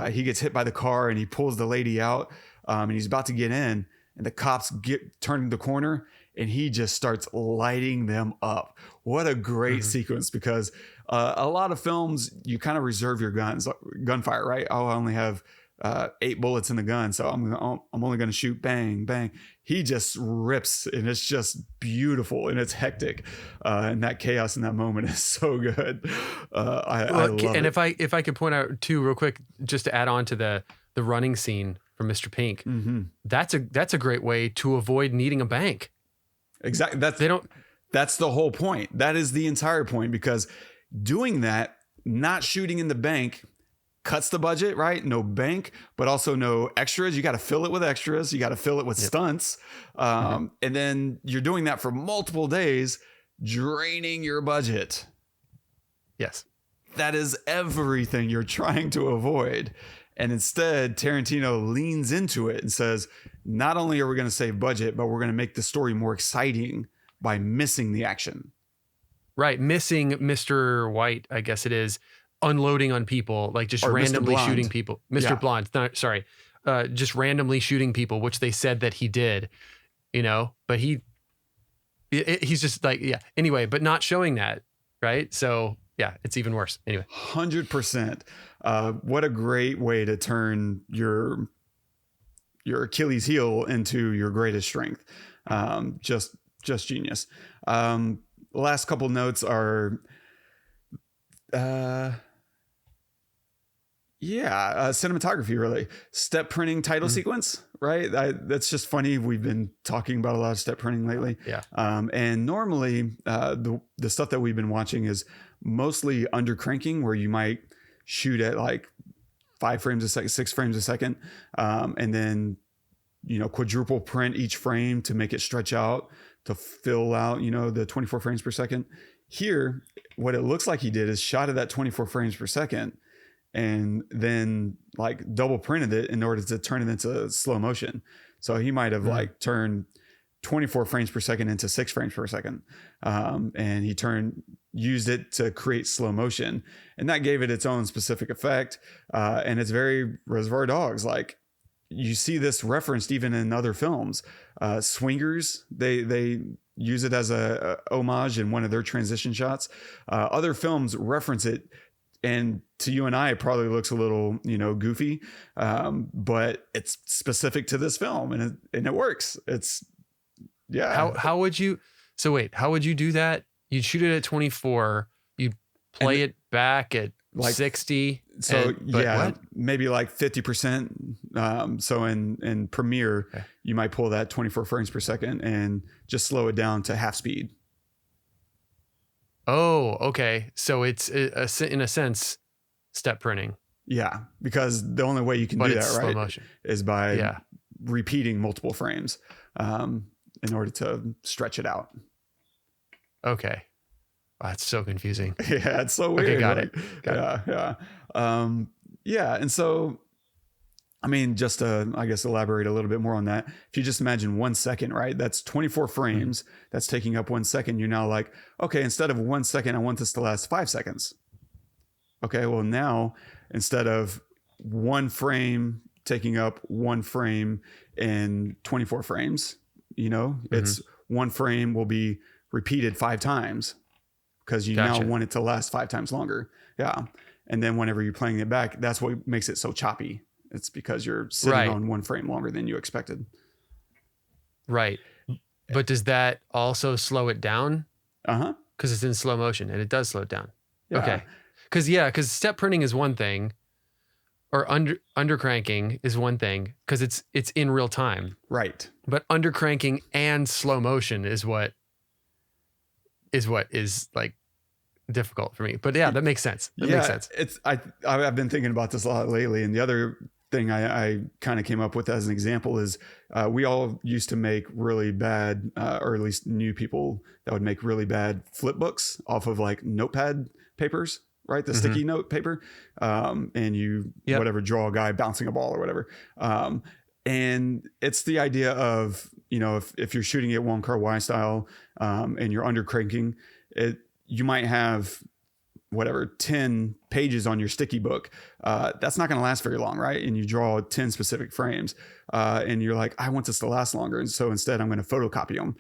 he gets hit by the car and he pulls the lady out, and he's about to get in, and the cops turning the corner, and he just starts lighting them up. What a great sequence, because a lot of films, you kind of reserve your gunfire, right? Oh, I only have 8 bullets in the gun, so I'm only going to shoot bang, bang. He just rips, and it's just beautiful, and it's hectic. And that chaos in that moment is so good. I love it. And if I could point out too, real quick, just to add on to the running scene from Mr. Pink, that's a great way to avoid needing a bank. Exactly. That's the whole point. That is the entire point, because doing that, not shooting in the bank, cuts the budget, right? No bank, but also no extras. You got to fill it with extras. You got to fill it with stunts. And then you're doing that for multiple days, draining your budget. Yes. That is everything you're trying to avoid. And instead, Tarantino leans into it and says, not only are we going to save budget, but we're going to make the story more exciting by missing the action. Right. Missing Mr. White, I guess it is, unloading on people, like just randomly shooting people. Mr. Blonde, sorry. Just randomly shooting people, which they said that he did, but he's just like, anyway, but not showing that. Right. So it's even worse. Anyway. 100%. What a great way to turn your Achilles heel into your greatest strength. Just genius. Last couple notes are, cinematography, really. Step printing title sequence, right? That's just funny. We've been talking about a lot of step printing lately. Yeah. And normally the stuff that we've been watching is mostly under cranking, where you might shoot at like 5 frames a second, 6 frames a second. And then, quadruple print each frame to make it stretch out, to fill out, the 24 frames per second. Here, what it looks like he did is shot at that 24 frames per second and then like double printed it in order to turn it into slow motion. So he might have like turned 24 frames per second into 6 frames per second. And he used it to create slow motion, and that gave it its own specific effect. And it's very Reservoir Dogs. Like, you see this referenced even in other films. Swingers, they use it as a homage in one of their transition shots. Other films reference it, and to you and I, it probably looks a little, goofy, but it's specific to this film, and it works. It's, yeah. How would you? So wait, how would you do that? You'd shoot it at 24. You'd play it back at like 60. So what? Maybe like 50%. So in Premiere, you might pull that 24 frames per second and just slow it down to half speed. Oh, okay. So it's in a sense step printing. Yeah, because the only way you can do that, slow right, motion. is by repeating multiple frames in order to stretch it out. Okay. Wow, that's so confusing. Yeah, it's so weird. Okay, got it. Yeah. And so, I mean, just to, I guess, elaborate a little bit more on that. If you just imagine 1 second, right? That's 24 frames. That's taking up 1 second. You're now like, okay, instead of 1 second, I want this to last 5 seconds. Okay, well, now instead of one frame taking up 1 frame in 24 frames, it's 1 frame will be repeated 5 times. Because you now want it to last 5 times longer. Yeah. And then whenever you're playing it back, that's what makes it so choppy. It's because you're sitting on 1 frame longer than you expected. Right. But does that also slow it down? Because it's in slow motion, and it does slow it down. Yeah. Okay. Because step printing is one thing, or undercranking is one thing, because it's in real time. Right. But undercranking and slow motion is what is like difficult for me. But yeah, that makes sense. Makes sense. I've been thinking about this a lot lately. And the other thing I kind of came up with as an example is we all used to make really bad, or at least knew people that would make really bad flip books off of like notepad papers, right? The sticky note paper. And you, whatever, draw a guy bouncing a ball or whatever. And it's the idea of, if you're shooting it Wong Kar-wai style, and you're undercranking it, you might have 10 pages on your sticky book. That's not going to last very long, right? And you draw 10 specific frames, and you're like, I want this to last longer. And so instead I'm going to photocopy them.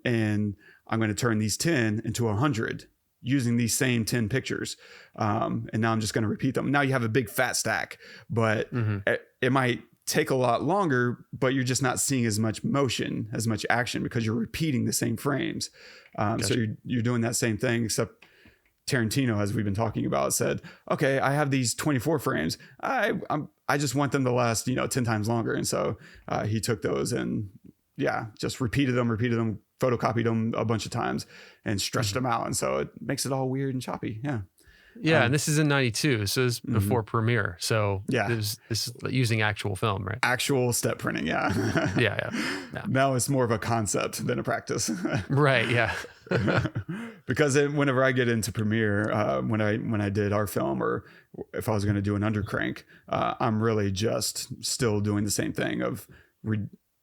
And I'm going to turn these 10 into 100 using these same 10 pictures. And now I'm just going to repeat them. Now you have a big fat stack, but it might take a lot longer, but you're just not seeing as much motion, as much action, because you're repeating the same frames. So you're doing that same thing, except Tarantino, as we've been talking about, said, okay, I have these 24 frames. I just want them to last, 10 times longer. And so he took those and just repeated them, photocopied them a bunch of times and stretched them out. And so it makes it all weird and choppy. Yeah. Yeah, and this is in 92, so it's before Premiere. So this is using actual film, right? Actual step printing, yeah. Yeah. Now it's more of a concept than a practice. Right, yeah. Because whenever I get into Premiere, when I did our film, or if I was going to do an undercrank, I'm really just still doing the same thing of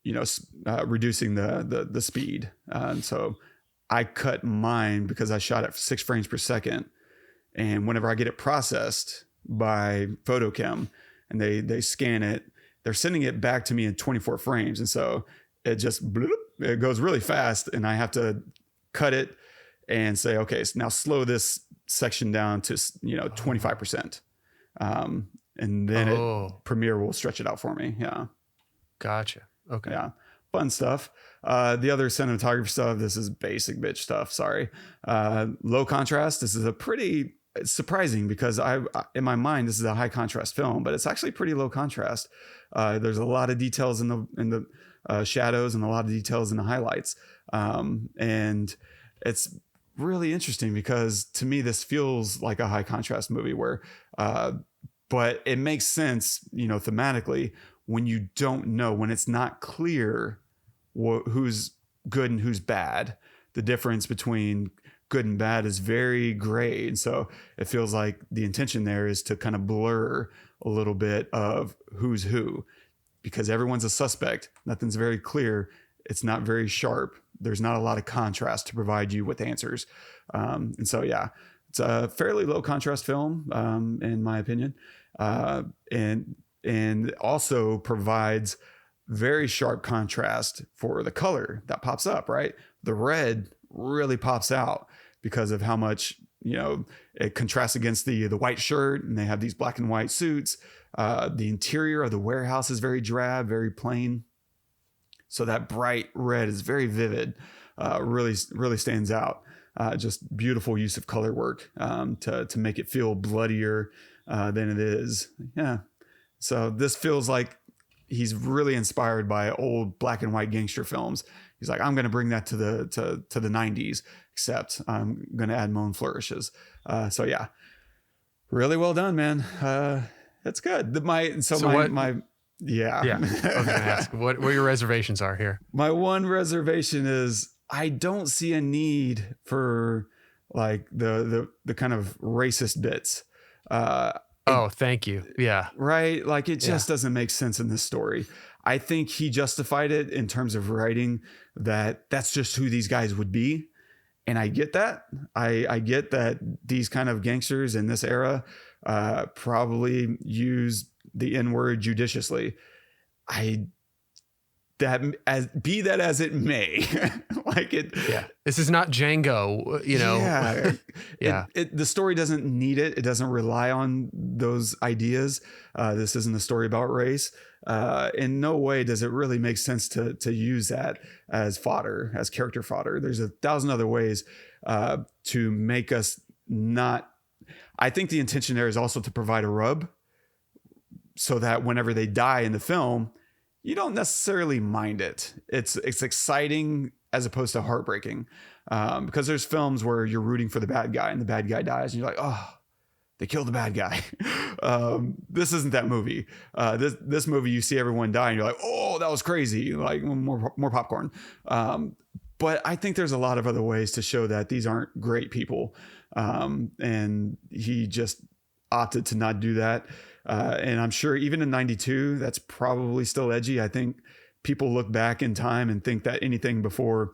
reducing the speed. And so I cut mine because I shot at 6 frames per second. And whenever I get it processed by Photochem and they scan it, they're sending it back to me in 24 frames. And so it just, it goes really fast, and I have to cut it and say, okay, so now slow this section down to, 25%. And then Premiere will stretch it out for me. Yeah. Gotcha. Okay. Yeah. Fun stuff. The other cinematography stuff, this is basic bitch stuff. Sorry. Low contrast. This is it's surprising because in my mind, this is a high contrast film, but it's actually pretty low contrast. There's a lot of details in the shadows and a lot of details in the highlights. And it's really interesting because to me, this feels like a high contrast movie but it makes sense, thematically, when you don't know, when it's not clear who's good and who's bad. The difference between good and bad is very gray. And so it feels like the intention there is to kind of blur a little bit of who's who, because everyone's a suspect. Nothing's very clear It's not very sharp. There's not a lot of contrast to provide you with answers. And so, yeah, it's a fairly low contrast film, in my opinion. And also provides very sharp contrast for the color that pops up, right? The red really pops out because of how much, it contrasts against the white shirt, and they have these black and white suits. The interior of the warehouse is very drab, very plain. So that bright red is very vivid, really stands out. Just beautiful use of color work to make it feel bloodier than it is. Yeah. So this feels like he's really inspired by old black and white gangster films. He's like, I'm going to bring that to the 90s, except I'm going to add my own flourishes. So yeah, really well done, man. It's good. Yeah. I was going to ask what your reservations are here. My one reservation is I don't see a need for like the kind of racist bits. Thank you. Yeah. Right. Like it just doesn't make sense in this story. I think he justified it in terms of writing that's just who these guys would be. And I get that. I get that these kind of gangsters in this era probably use the N-word judiciously. Be that as it may, like it. Yeah. This is not Django, Yeah. The story doesn't need it. It doesn't rely on those ideas. This isn't a story about race. In no way does it really make sense to use that as fodder, as character fodder. There's 1,000 other ways to make us not. I think the intention there is also to provide a rub so that whenever they die in the film, you don't necessarily mind it. It's exciting as opposed to heartbreaking, because there's films where you're rooting for the bad guy and the bad guy dies and you're like, oh, they killed the bad guy. This isn't that movie. This movie, you see everyone die and you're like, oh, that was crazy. Like more popcorn. But I think there's a lot of other ways to show that these aren't great people. And he just opted to not do that. And I'm sure even in 92, that's probably still edgy. I think people look back in time and think that anything before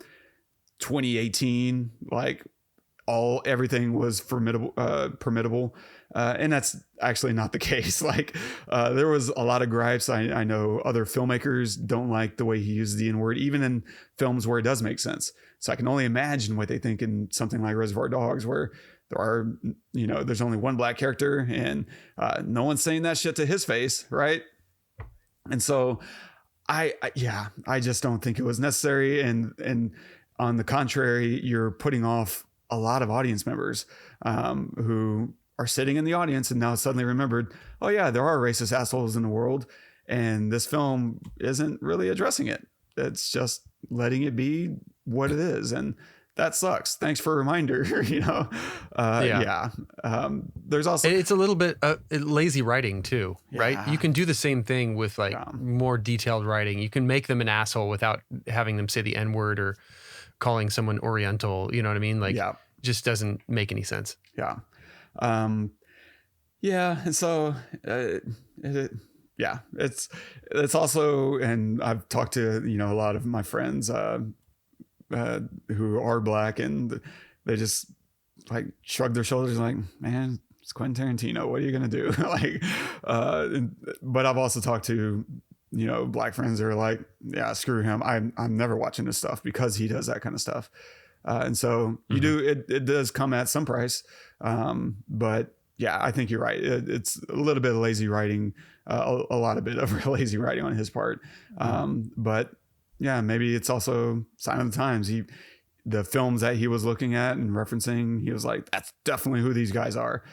2018, like everything was permittable. And that's actually not the case. Like, there was a lot of gripes. I know other filmmakers don't like the way he uses the N-word, even in films where it does make sense. So I can only imagine what they think in something like Reservoir Dogs, where there's only one black character and no one's saying that shit to his face. Right. And so I just don't think it was necessary. And on the contrary, you're putting off a lot of audience members who are sitting in the audience and now suddenly remembered, oh yeah, there are racist assholes in the world. And this film isn't really addressing it. It's just letting it be what it is. And that sucks. Thanks for a reminder. There's also, it's a little bit lazy writing too, right? You can do the same thing with more detailed writing. You can make them an asshole without having them say the N-word or calling someone Oriental. You know what I mean? Just doesn't make any sense. Yeah. And so, it's also, and I've talked to, a lot of my friends, who are black, and they just like shrug their shoulders and like, man, it's Quentin Tarantino. What are you going to do? But I've also talked to, black friends that are like, yeah, screw him. I'm never watching this stuff because he does that kind of stuff. And so it does come at some price. But yeah, I think you're right. It's a little bit of lazy writing, a lot of bit of lazy writing on his part. But yeah, maybe it's also sign of the times. The films that he was looking at and referencing, he was like, that's definitely who these guys are.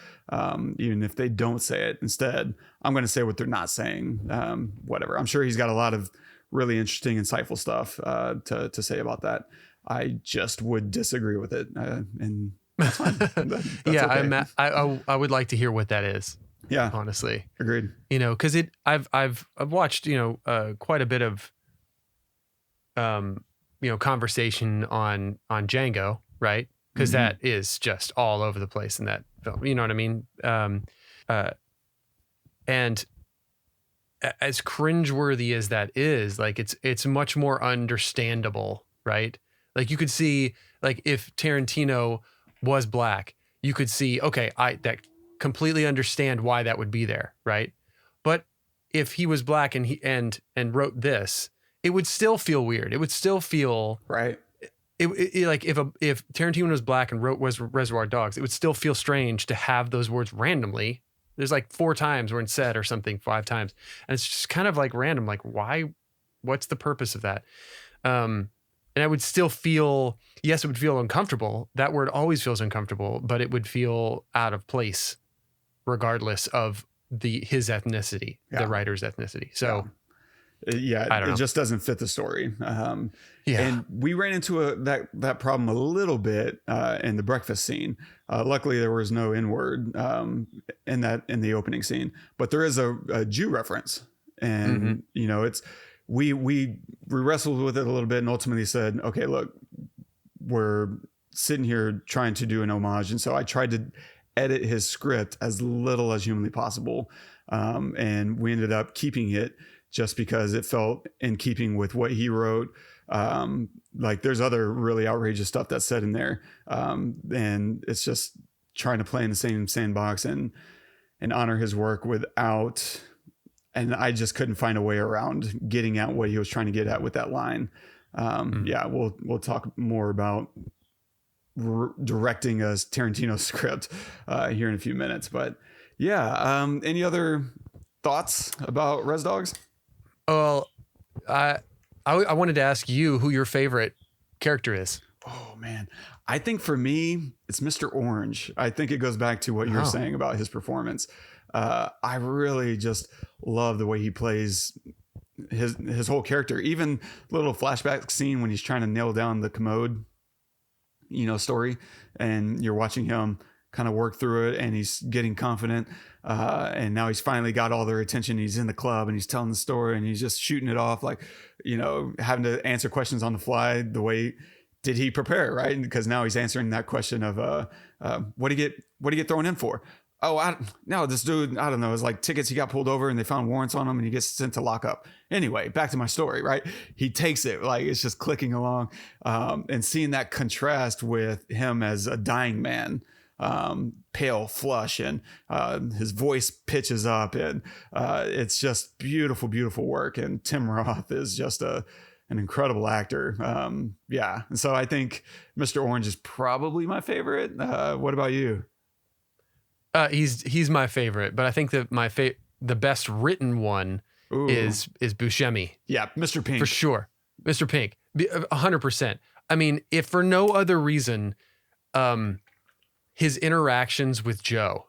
Even if they don't say it. Instead, I'm going to say what they're not saying. Whatever. I'm sure he's got a lot of really interesting, insightful stuff to say about that. I just would disagree with it. And that's fine. That's okay. I would like to hear what that is. Yeah. Honestly. Agreed. Because I've watched, quite a bit of conversation on Django, right? Because that is just all over the place in that film. You know what I mean? And as cringeworthy as that is, like it's much more understandable, right? Like you could see, like if Tarantino was black, you could see, okay, I that completely understand why that would be there, right? But if he was black and he and wrote this, it would still feel weird. It would still feel Right. It like if Tarantino was black and wrote was Reservoir Dogs, it would still feel strange to have those words randomly. There's like 4 times where it's said or something, 5 times, and it's just kind of like random. Like why? What's the purpose of that? And I would still feel, yes, it would feel uncomfortable. That word always feels uncomfortable, but it would feel out of place, regardless of his ethnicity, the writer's ethnicity. So. Yeah, it just doesn't fit the story. And we ran into that problem a little bit in the breakfast scene. Luckily, there was no N-word in the opening scene, but there is a Jew reference, and you know, it's we wrestled with it a little bit, and ultimately said, okay, look, we're sitting here trying to do an homage, and so I tried to edit his script as little as humanly possible, and we ended up keeping it. Just because it felt in keeping with what he wrote. Like there's other really outrageous stuff that's said in there. And it's just trying to play in the same sandbox and honor his work without, and I just couldn't find a way around getting at what he was trying to get at with that line. Yeah, we'll talk more about directing a Tarantino script here in a few minutes, but yeah. Any other thoughts about Res Dogs? Well, I wanted to ask you who your favorite character is. Oh man, I think for me it's Mr. Orange. I think it goes back to what you're saying about his performance. I really just love the way he plays his whole character. Even the little flashback scene when he's trying to nail down the commode, you know, story, and you're watching him kind of work through it, and he's getting confident, and now he's finally got all their attention. He's in the club and he's telling the story, and he's just shooting it off, like, you know, having to answer questions on the fly. The way did he prepare, right? Because now he's answering that question of what do you get thrown in for? Oh, no, this dude, I don't know, it's like tickets. He got pulled over and they found warrants on him, and he gets sent to lockup. Anyway, back to my story, right? He takes it like it's just clicking along, and seeing that contrast with him as a dying man, pale, flush, and his voice pitches up, and it's just beautiful, beautiful work. And Tim Roth is just an incredible actor. Yeah, and so I think Mr. Orange is probably my favorite. What about you? He's my favorite, but I think that the best written one is Buscemi. Yeah, Mr. Pink for sure. Mr. Pink, 100%. I mean, if for no other reason, his interactions with Joe,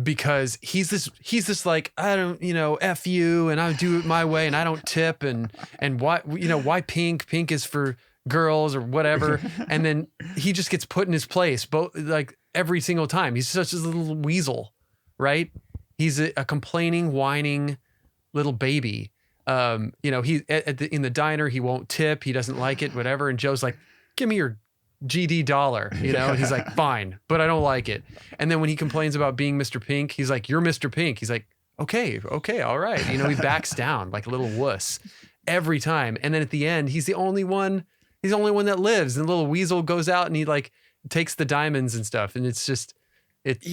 because he's this like, I don't, you know, F you, and I do it my way, and I don't tip, and why pink is for girls or whatever. And then he just gets put in his place, both like every single time. He's such a little weasel, right? He's a complaining, whining little baby. He in the diner, he won't tip. He doesn't like it, whatever. And Joe's like, give me your GD dollar, and he's like, fine, but I don't like it. And then when he complains about being Mr. Pink, he's like, you're Mr. Pink. He's like, okay, all right. He backs down like a little wuss every time. And then at the end, he's the only one that lives. And the little weasel goes out and he like takes the diamonds and stuff. And it's just,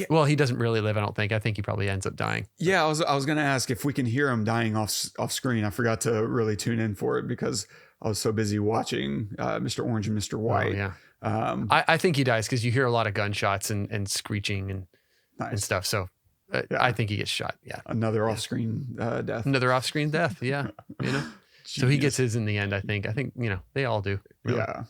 well, he doesn't really live, I don't think. I think he probably ends up dying. Yeah, I was going to ask if we can hear him dying off screen. I forgot to really tune in for it because I was so busy watching Mr. Orange and Mr. White. Oh, yeah. I think he dies because you hear a lot of gunshots and screeching and stuff. So I think he gets shot. Yeah. Another off-screen death. Another off-screen death. Yeah. So he gets his in the end, I think. They all do. Really. Yeah.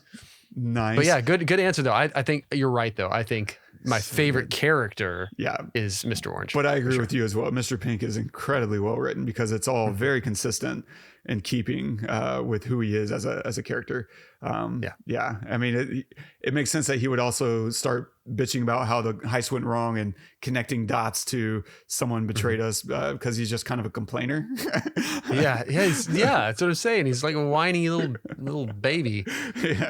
Nice. But yeah, good answer though. I think you're right though. I think my favorite character is Mr. Orange. But I agree with you as well. Mr. Pink is incredibly well written because it's all very consistent in keeping with who he is as a character. Yeah. I mean, it makes sense that he would also start bitching about how the heist went wrong and connecting dots to someone betrayed us because he's just kind of a complainer. Yeah, that's what I'm saying. He's like a whiny little baby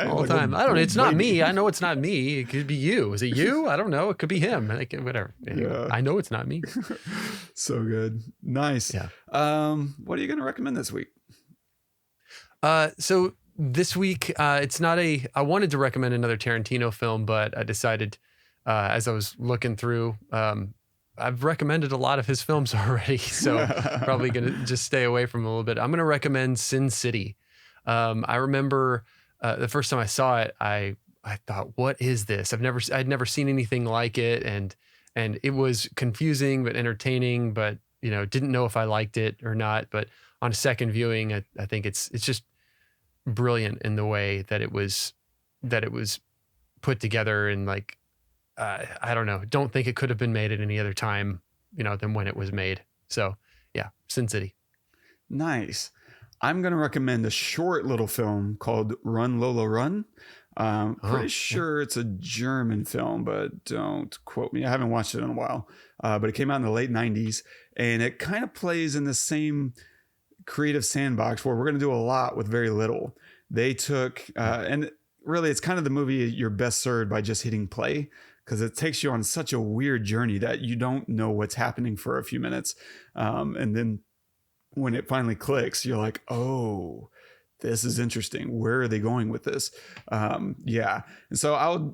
all the time. I don't know. It's not me. I know it's not me. It could be you. Is it you? I don't know. It could be him. Like, whatever. Anyway, I know it's not me. So good. Nice. Yeah. What are you going to recommend this week? So this week, it's not I wanted to recommend another Tarantino film, but I decided, as I was looking through, I've recommended a lot of his films already, so probably going to just stay away from him a little bit. I'm going to recommend Sin City. I remember the first time I saw it, I thought, what is this? I'd never seen anything like it. And it was confusing, but entertaining, but didn't know if I liked it or not. But on a second viewing, I think it's just brilliant in the way that it was put together, and like, I don't know, don't think it could have been made at any other time, than when it was made. So yeah, Sin City. Nice. I'm going to recommend a short little film called Run, Lola Run. Pretty sure it's a German film, but don't quote me. I haven't watched it in a while, but it came out in the late 90s, and it kind of plays in the same creative sandbox where we're going to do a lot with very little. They took, and really it's kind of the movie you're best served by just hitting play, because it takes you on such a weird journey that you don't know what's happening for a few minutes. And then when it finally clicks, you're like, oh, this is interesting. Where are they going with this? Yeah. And so I'll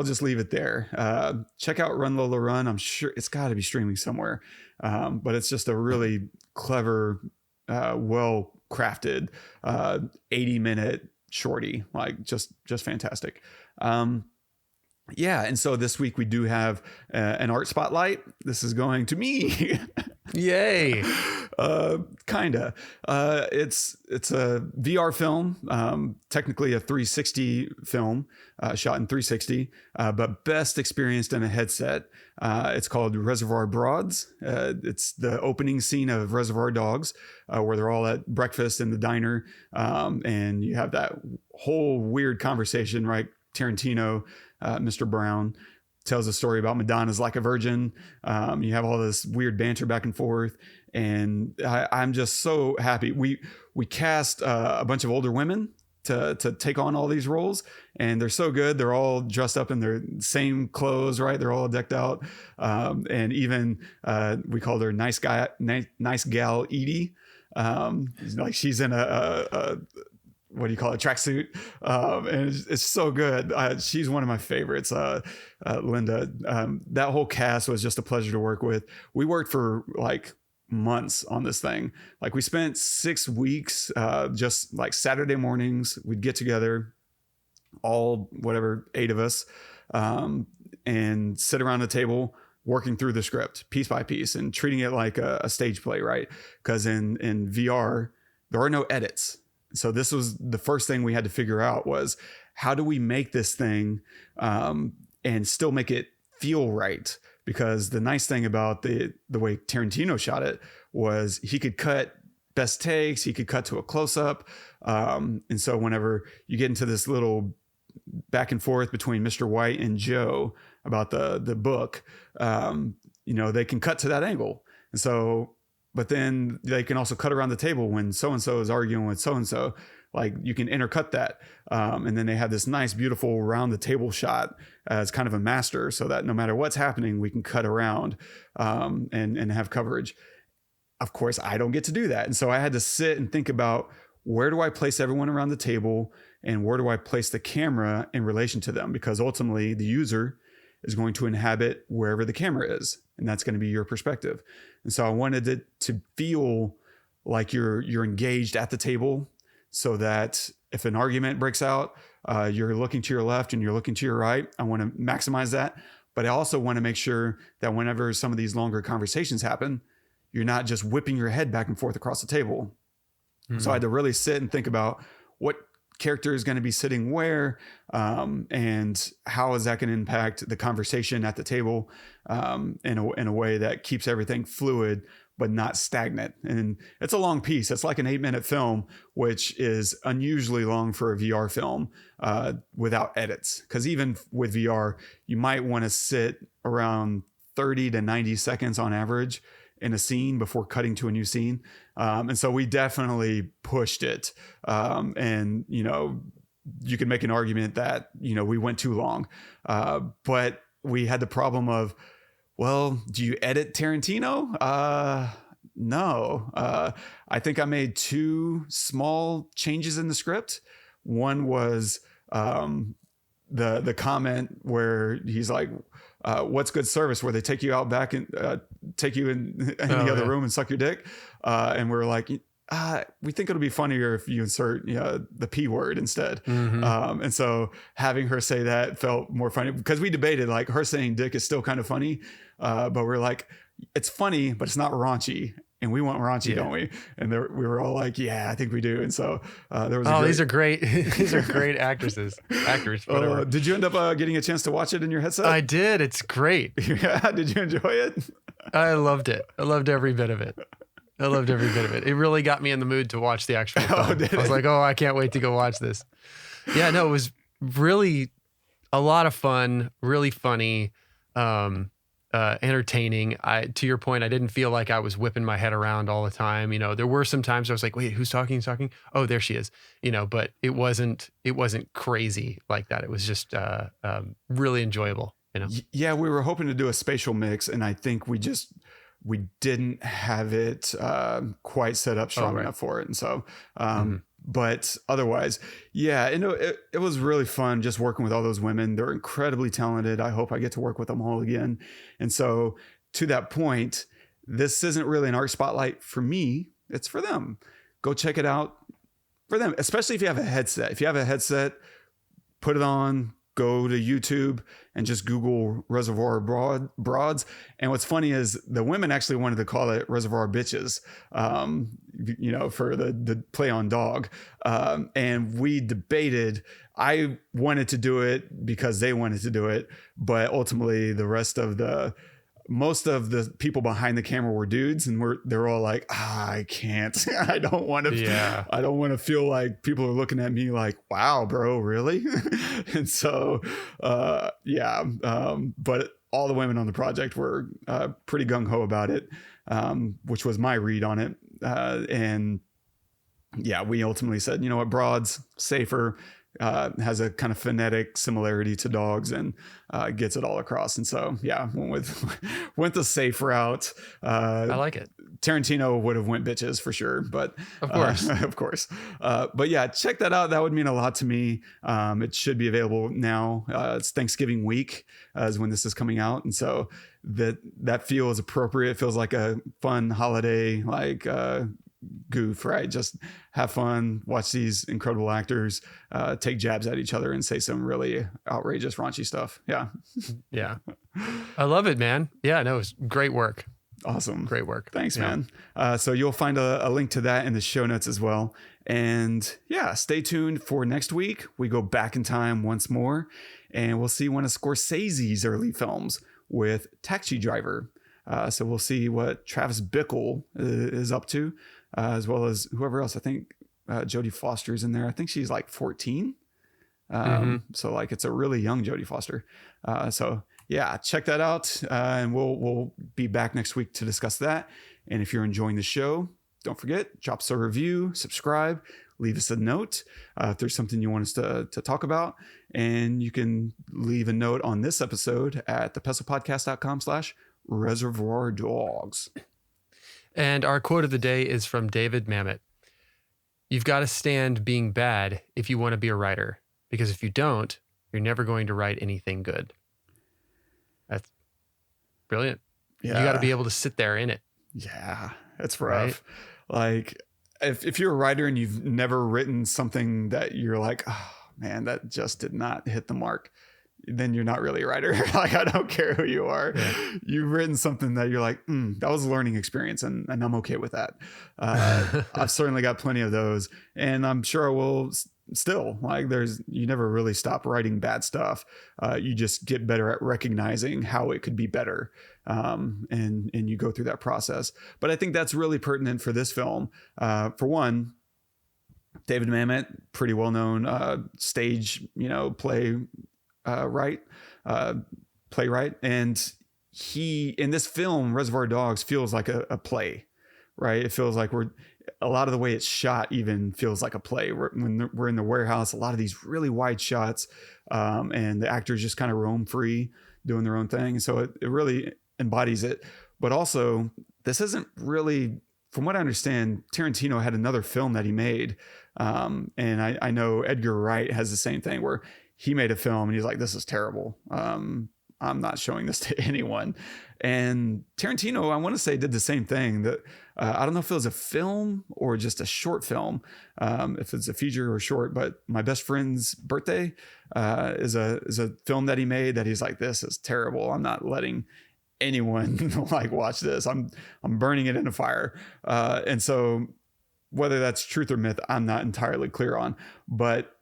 just leave it there. Check out Run Lola Run. I'm sure it's got to be streaming somewhere. But it's just a really clever, well crafted 80-minute shorty, like just fantastic. Yeah. And so this week we do have an art spotlight. This is going to me. Yay. Kinda. It's a VR film, technically a 360 film, shot in 360, but best experienced in a headset. It's called Reservoir Dogs. It's the opening scene of Reservoir Dogs, where they're all at breakfast in the diner, and you have that whole weird conversation, right? Tarantino, Mr. Brown, tells a story about Madonna's like a virgin. You have all this weird banter back and forth, and I'm just so happy. We cast a bunch of older women to take on all these roles, and they're so good. They're all dressed up in their same clothes, right? They're all decked out, and even we called her nice gal Edie. Like she's in a what do you call it? Tracksuit. And it's so good. She's one of my favorites. Linda, that whole cast was just a pleasure to work with. We worked for like months on this thing. Like we spent 6 weeks, just like Saturday mornings, we'd get together, all whatever, 8 of us, and sit around the table working through the script piece by piece and treating it like a stage play, right? Because in VR, there are no edits. So this was the first thing we had to figure out was, how do we make this thing and still make it feel right? Because the nice thing about the way Tarantino shot it was he could cut best takes, he could cut to a close-up. And so whenever you get into this little back and forth between Mr. White and Joe about the book, they can cut to that angle. And so, but then they can also cut around the table when so-and-so is arguing with so-and-so, like you can intercut that. And then they have this nice, beautiful round the table shot as kind of a master, so that no matter what's happening, we can cut around and have coverage. Of course, I don't get to do that. And so I had to sit and think about, where do I place everyone around the table and where do I place the camera in relation to them? Because ultimately the user is going to inhabit wherever the camera is, and that's going to be your perspective. And so I wanted it to feel like you're engaged at the table, so that if an argument breaks out, you're looking to your left and you're looking to your right. I want to maximize that. But I also want to make sure that whenever some of these longer conversations happen, you're not just whipping your head back and forth across the table. Mm-hmm. So I had to really sit and think about what character is going to be sitting where, and how is that going to impact the conversation at the table, in a way that keeps everything fluid, but not stagnant. And it's a long piece. It's like an 8-minute film, which is unusually long for a VR film without edits. Because even with VR, you might want to sit around 30 to 90 seconds on average in a scene before cutting to a new scene. And so we definitely pushed it. And, you know, you can make an argument that, you know, we went too long. But we had the problem of, well, do you edit Tarantino? No. I think I made 2 small changes in the script. One was the comment where he's like, what's good service, where they take you out back and take you in the other room and suck your dick. And we're like, we think it'll be funnier if you insert the P word instead. And so having her say that felt more funny, because we debated, like, her saying dick is still kind of funny. But we're like, it's funny, but it's not raunchy. And we want raunchy, don't we? And we were all like, yeah, I think we do. And so there was these are great. These are great actors, whatever. Did you end up getting a chance to watch it in your headset? I did. It's great. Yeah. Did you enjoy it? I loved it. I loved every bit of it. It really got me in the mood to watch the actual film. I was like, I can't wait to go watch this. Yeah, no, it was really a lot of fun, really funny, entertaining. To your point, I didn't feel like I was whipping my head around all the time. You know, there were some times I was like, wait, who's talking? Oh, there she is. You know, but it wasn't crazy like that. It was just really enjoyable. You know? Yeah, we were hoping to do a spatial mix, and I think we didn't have it quite set up strong enough for it. And so, but otherwise, yeah, you know, it was really fun just working with all those women. They're incredibly talented. I hope I get to work with them all again. And so to that point, this isn't really an art spotlight for me. It's for them. Go check it out for them, especially if you have a headset. If you have a headset, put it on, go to YouTube and just Google Reservoir Broads. And what's funny is the women actually wanted to call it Reservoir Bitches, you know, for the play on dog. And we debated. I wanted to do it because they wanted to do it. But ultimately, most of the people behind the camera were dudes, and they're all like, I can't. I don't want to feel like people are looking at me like, wow, bro, really? And so, but all the women on the project were pretty gung-ho about it, which was my read on it. And yeah, we ultimately said, you know what, Broads, safer, has a kind of phonetic similarity to dogs, and gets it all across. And so, yeah, went the safe route. I like it. Tarantino would have went bitches for sure, but of course. But yeah, check that out. That would mean a lot to me. It should be available now. It's Thanksgiving week is when this is coming out. And so that feels appropriate. It feels like a fun holiday, like, goof, right? Just have fun, watch these incredible actors take jabs at each other and say some really outrageous, raunchy stuff. Yeah. I love it, man. Yeah, no, it's great work. Awesome. Great work. Thanks, man. So you'll find a link to that in the show notes as well. And yeah, stay tuned for next week. We go back in time once more, and we'll see one of Scorsese's early films with Taxi Driver. So we'll see what Travis Bickle is up to, as well as whoever else. I think Jodie Foster's in there. I think she's like 14. So like it's a really young Jodie Foster. So yeah, check that out. And we'll be back next week to discuss that. And if you're enjoying the show, don't forget, drop us a review, subscribe, leave us a note if there's something you want us to talk about. And you can leave a note on this episode at thepestlepodcast.com/Reservoir Dogs. And our quote of the day is from David Mamet. You've got to stand being bad if you want to be a writer, because if you don't, you're never going to write anything good. That's brilliant. Yeah. You got to be able to sit there in it. Yeah, it's rough. Right? Like if you're a writer and you've never written something that you're like, oh man, that just did not hit the mark, then you're not really a writer. Like, I don't care who you are. Yeah. You've written something that you're like, that was a learning experience, and I'm okay with that. I've certainly got plenty of those, and I'm sure I will still, like, you never really stop writing bad stuff. You just get better at recognizing how it could be better. And you go through that process. But I think that's really pertinent for this film. For one, David Mamet, pretty well-known stage, playwright. And he, in this film, Reservoir Dogs, feels like a play, right? It feels like a lot of the way it's shot even feels like a play. When we're in the warehouse, a lot of these really wide shots, and the actors just kind of roam free doing their own thing. So it really embodies it. But also, this isn't really, from what I understand, Tarantino had another film that he made. And I know Edgar Wright has the same thing where he made a film and he's like, this is terrible. I'm not showing this to anyone. And Tarantino, I want to say, did the same thing. That I don't know if it was a film or just a short film, if it's a feature or short, but My Best Friend's Birthday is a film that he made that he's like, this is terrible. I'm not letting anyone like watch this. I'm burning it in a fire. And so whether that's truth or myth, I'm not entirely clear on, but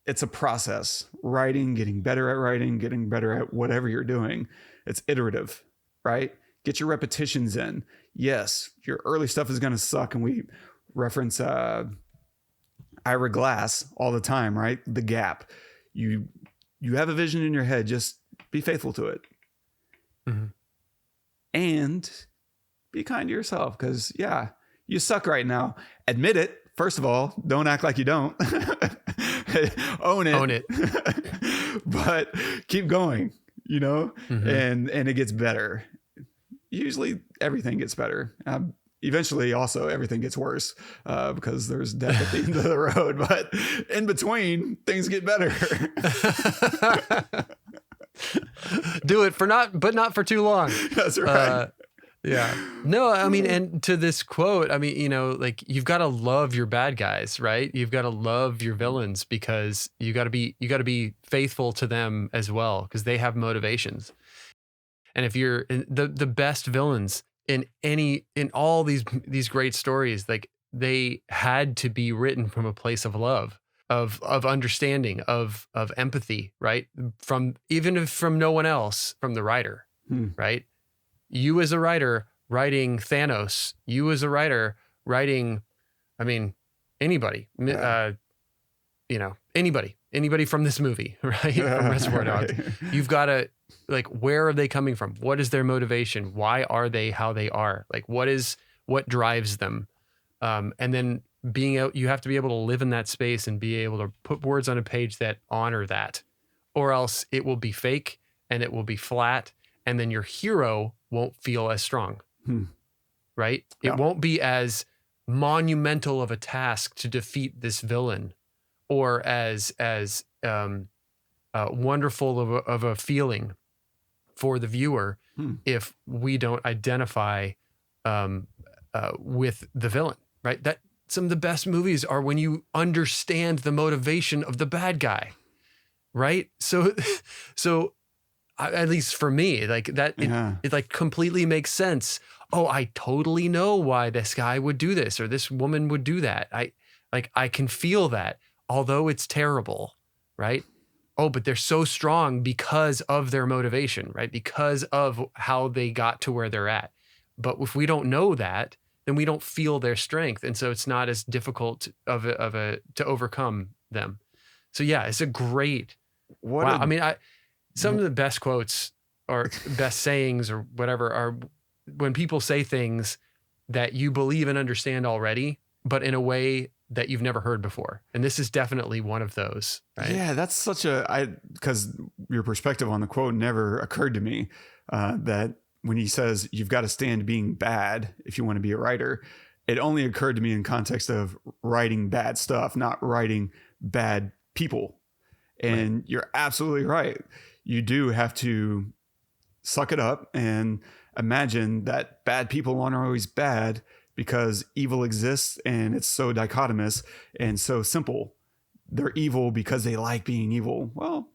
it's a process. Writing, getting better at writing, getting better at whatever you're doing. It's iterative, right? Get your repetitions in. Yes, your early stuff is going to suck. And we reference Ira Glass all the time, right? The gap. You have a vision in your head. Just be faithful to it. Mm-hmm. And be kind to yourself, because, yeah, you suck right now. Admit it. First of all, don't act like you don't. Own it. But keep going, mm-hmm. and it gets better. Usually everything gets better. Eventually also everything gets worse because there's death at the end of the road. But in between, things get better. Do it but not for too long. That's right. Yeah. No, I mean, and to this quote, I mean, like, you've got to love your bad guys, right? You've got to love your villains, because you got to be faithful to them as well, because they have motivations. And if you're the best villains in all these great stories, like, they had to be written from a place of love, of understanding, of empathy, right? From no one else, from the writer, right? You as a writer writing Thanos, you as a writer writing, I mean, anybody, anybody from this movie, right? From Reservoir Dogs. You've got to, like, where are they coming from? What is their motivation? Why are they how they are? Like, what drives them? And then you have to be able to live in that space and be able to put words on a page that honor that, or else it will be fake and it will be flat. And then your hero won't feel as strong, right? Yeah. It won't be as monumental of a task to defeat this villain, or as wonderful of a feeling for the viewer if we don't identify with the villain, right? That some of the best movies are when you understand the motivation of the bad guy, right? So at least for me, like that, it like completely makes sense. Oh, I totally know why this guy would do this or this woman would do that. I can feel that, although it's terrible, right? Oh, but they're so strong because of their motivation, right? Because of how they got to where they're at. But if we don't know that, then we don't feel their strength. And so it's not as difficult to overcome them. So yeah, it's a great, some of the best quotes or best sayings or whatever are when people say things that you believe and understand already, but in a way that you've never heard before. And this is definitely one of those, right? Yeah, that's because your perspective on the quote never occurred to me, that when he says you've got to stand being bad if you want to be a writer, it only occurred to me in context of writing bad stuff, not writing bad people. And right. You're absolutely right. You do have to suck it up and imagine that bad people aren't always bad because evil exists and it's so dichotomous and so simple. They're evil because they like being evil. Well,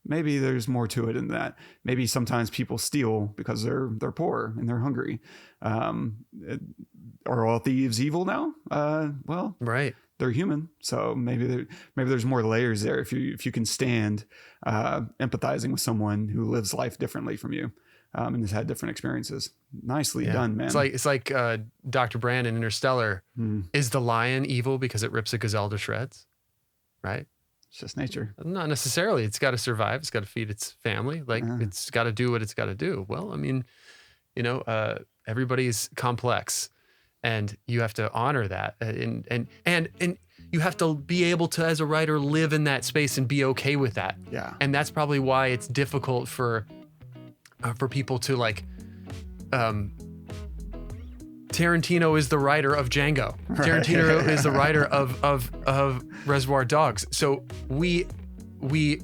maybe there's more to it than that. Maybe sometimes people steal because they're poor and they're hungry. Are all thieves evil now? Well, right. they're human. So maybe there's more layers there if you can stand empathizing with someone who lives life differently from you. And has had different experiences. Nicely done, man. It's like Dr. Brand in Interstellar. Is the lion evil because it rips a gazelle to shreds? Right? It's just nature. Not necessarily. It's got to survive. It's got to feed its family. Like it's got to do what it's got to do. Well, I mean, everybody's complex, and you have to honor that, and you have to be able to, as a writer, live in that space and be okay with that. Yeah. And that's probably why it's difficult for people to like. Tarantino is the writer of Django. Right. Tarantino is the writer of Reservoir Dogs. So we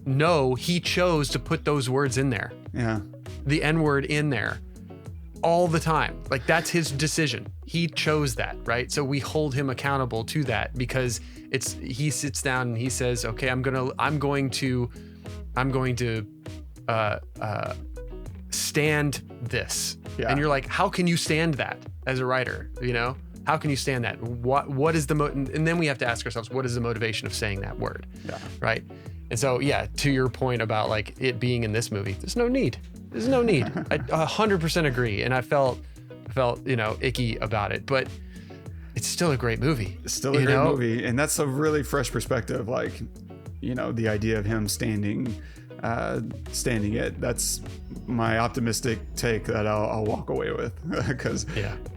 know he chose to put those words in there. Yeah. The N-word in there all the time. Like that's his decision. He chose that, right? So we hold him accountable to that because he sits down and he says, okay, I'm going to stand this. Yeah. And you're like, how can you stand that as a writer? How can you stand that? What is and then we have to ask ourselves, what is the motivation of saying that word? Yeah. Right. And so, yeah, to your point about like it being in this movie, there's no need. I 100% agree. And I felt, icky about it, but it's still a great movie. It's still a great movie. And that's a really fresh perspective. Like, the idea of him standing it. That's my optimistic take that I'll walk away with because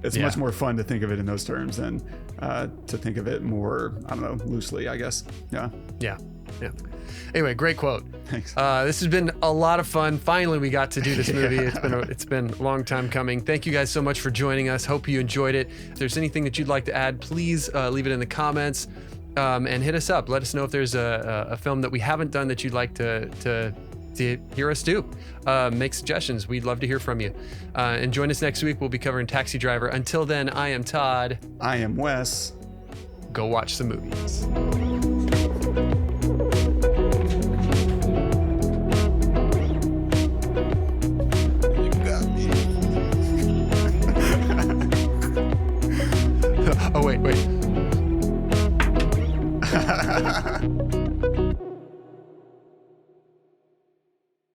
it's much more fun to think of it in those terms than to think of it more, I don't know, loosely, I guess. Yeah. Anyway, great quote. Thanks. This has been a lot of fun. Finally, we got to do this movie. It's been a long time coming. Thank you guys so much for joining us. Hope you enjoyed it. If there's anything that you'd like to add, please leave it in the comments. And hit us up. Let us know if there's a film that we haven't done that you'd like to hear us do. Make suggestions. We'd love to hear from you. And join us next week. We'll be covering Taxi Driver. Until then, I am Todd. I am Wes. Go watch some movies. You got me. Oh, wait.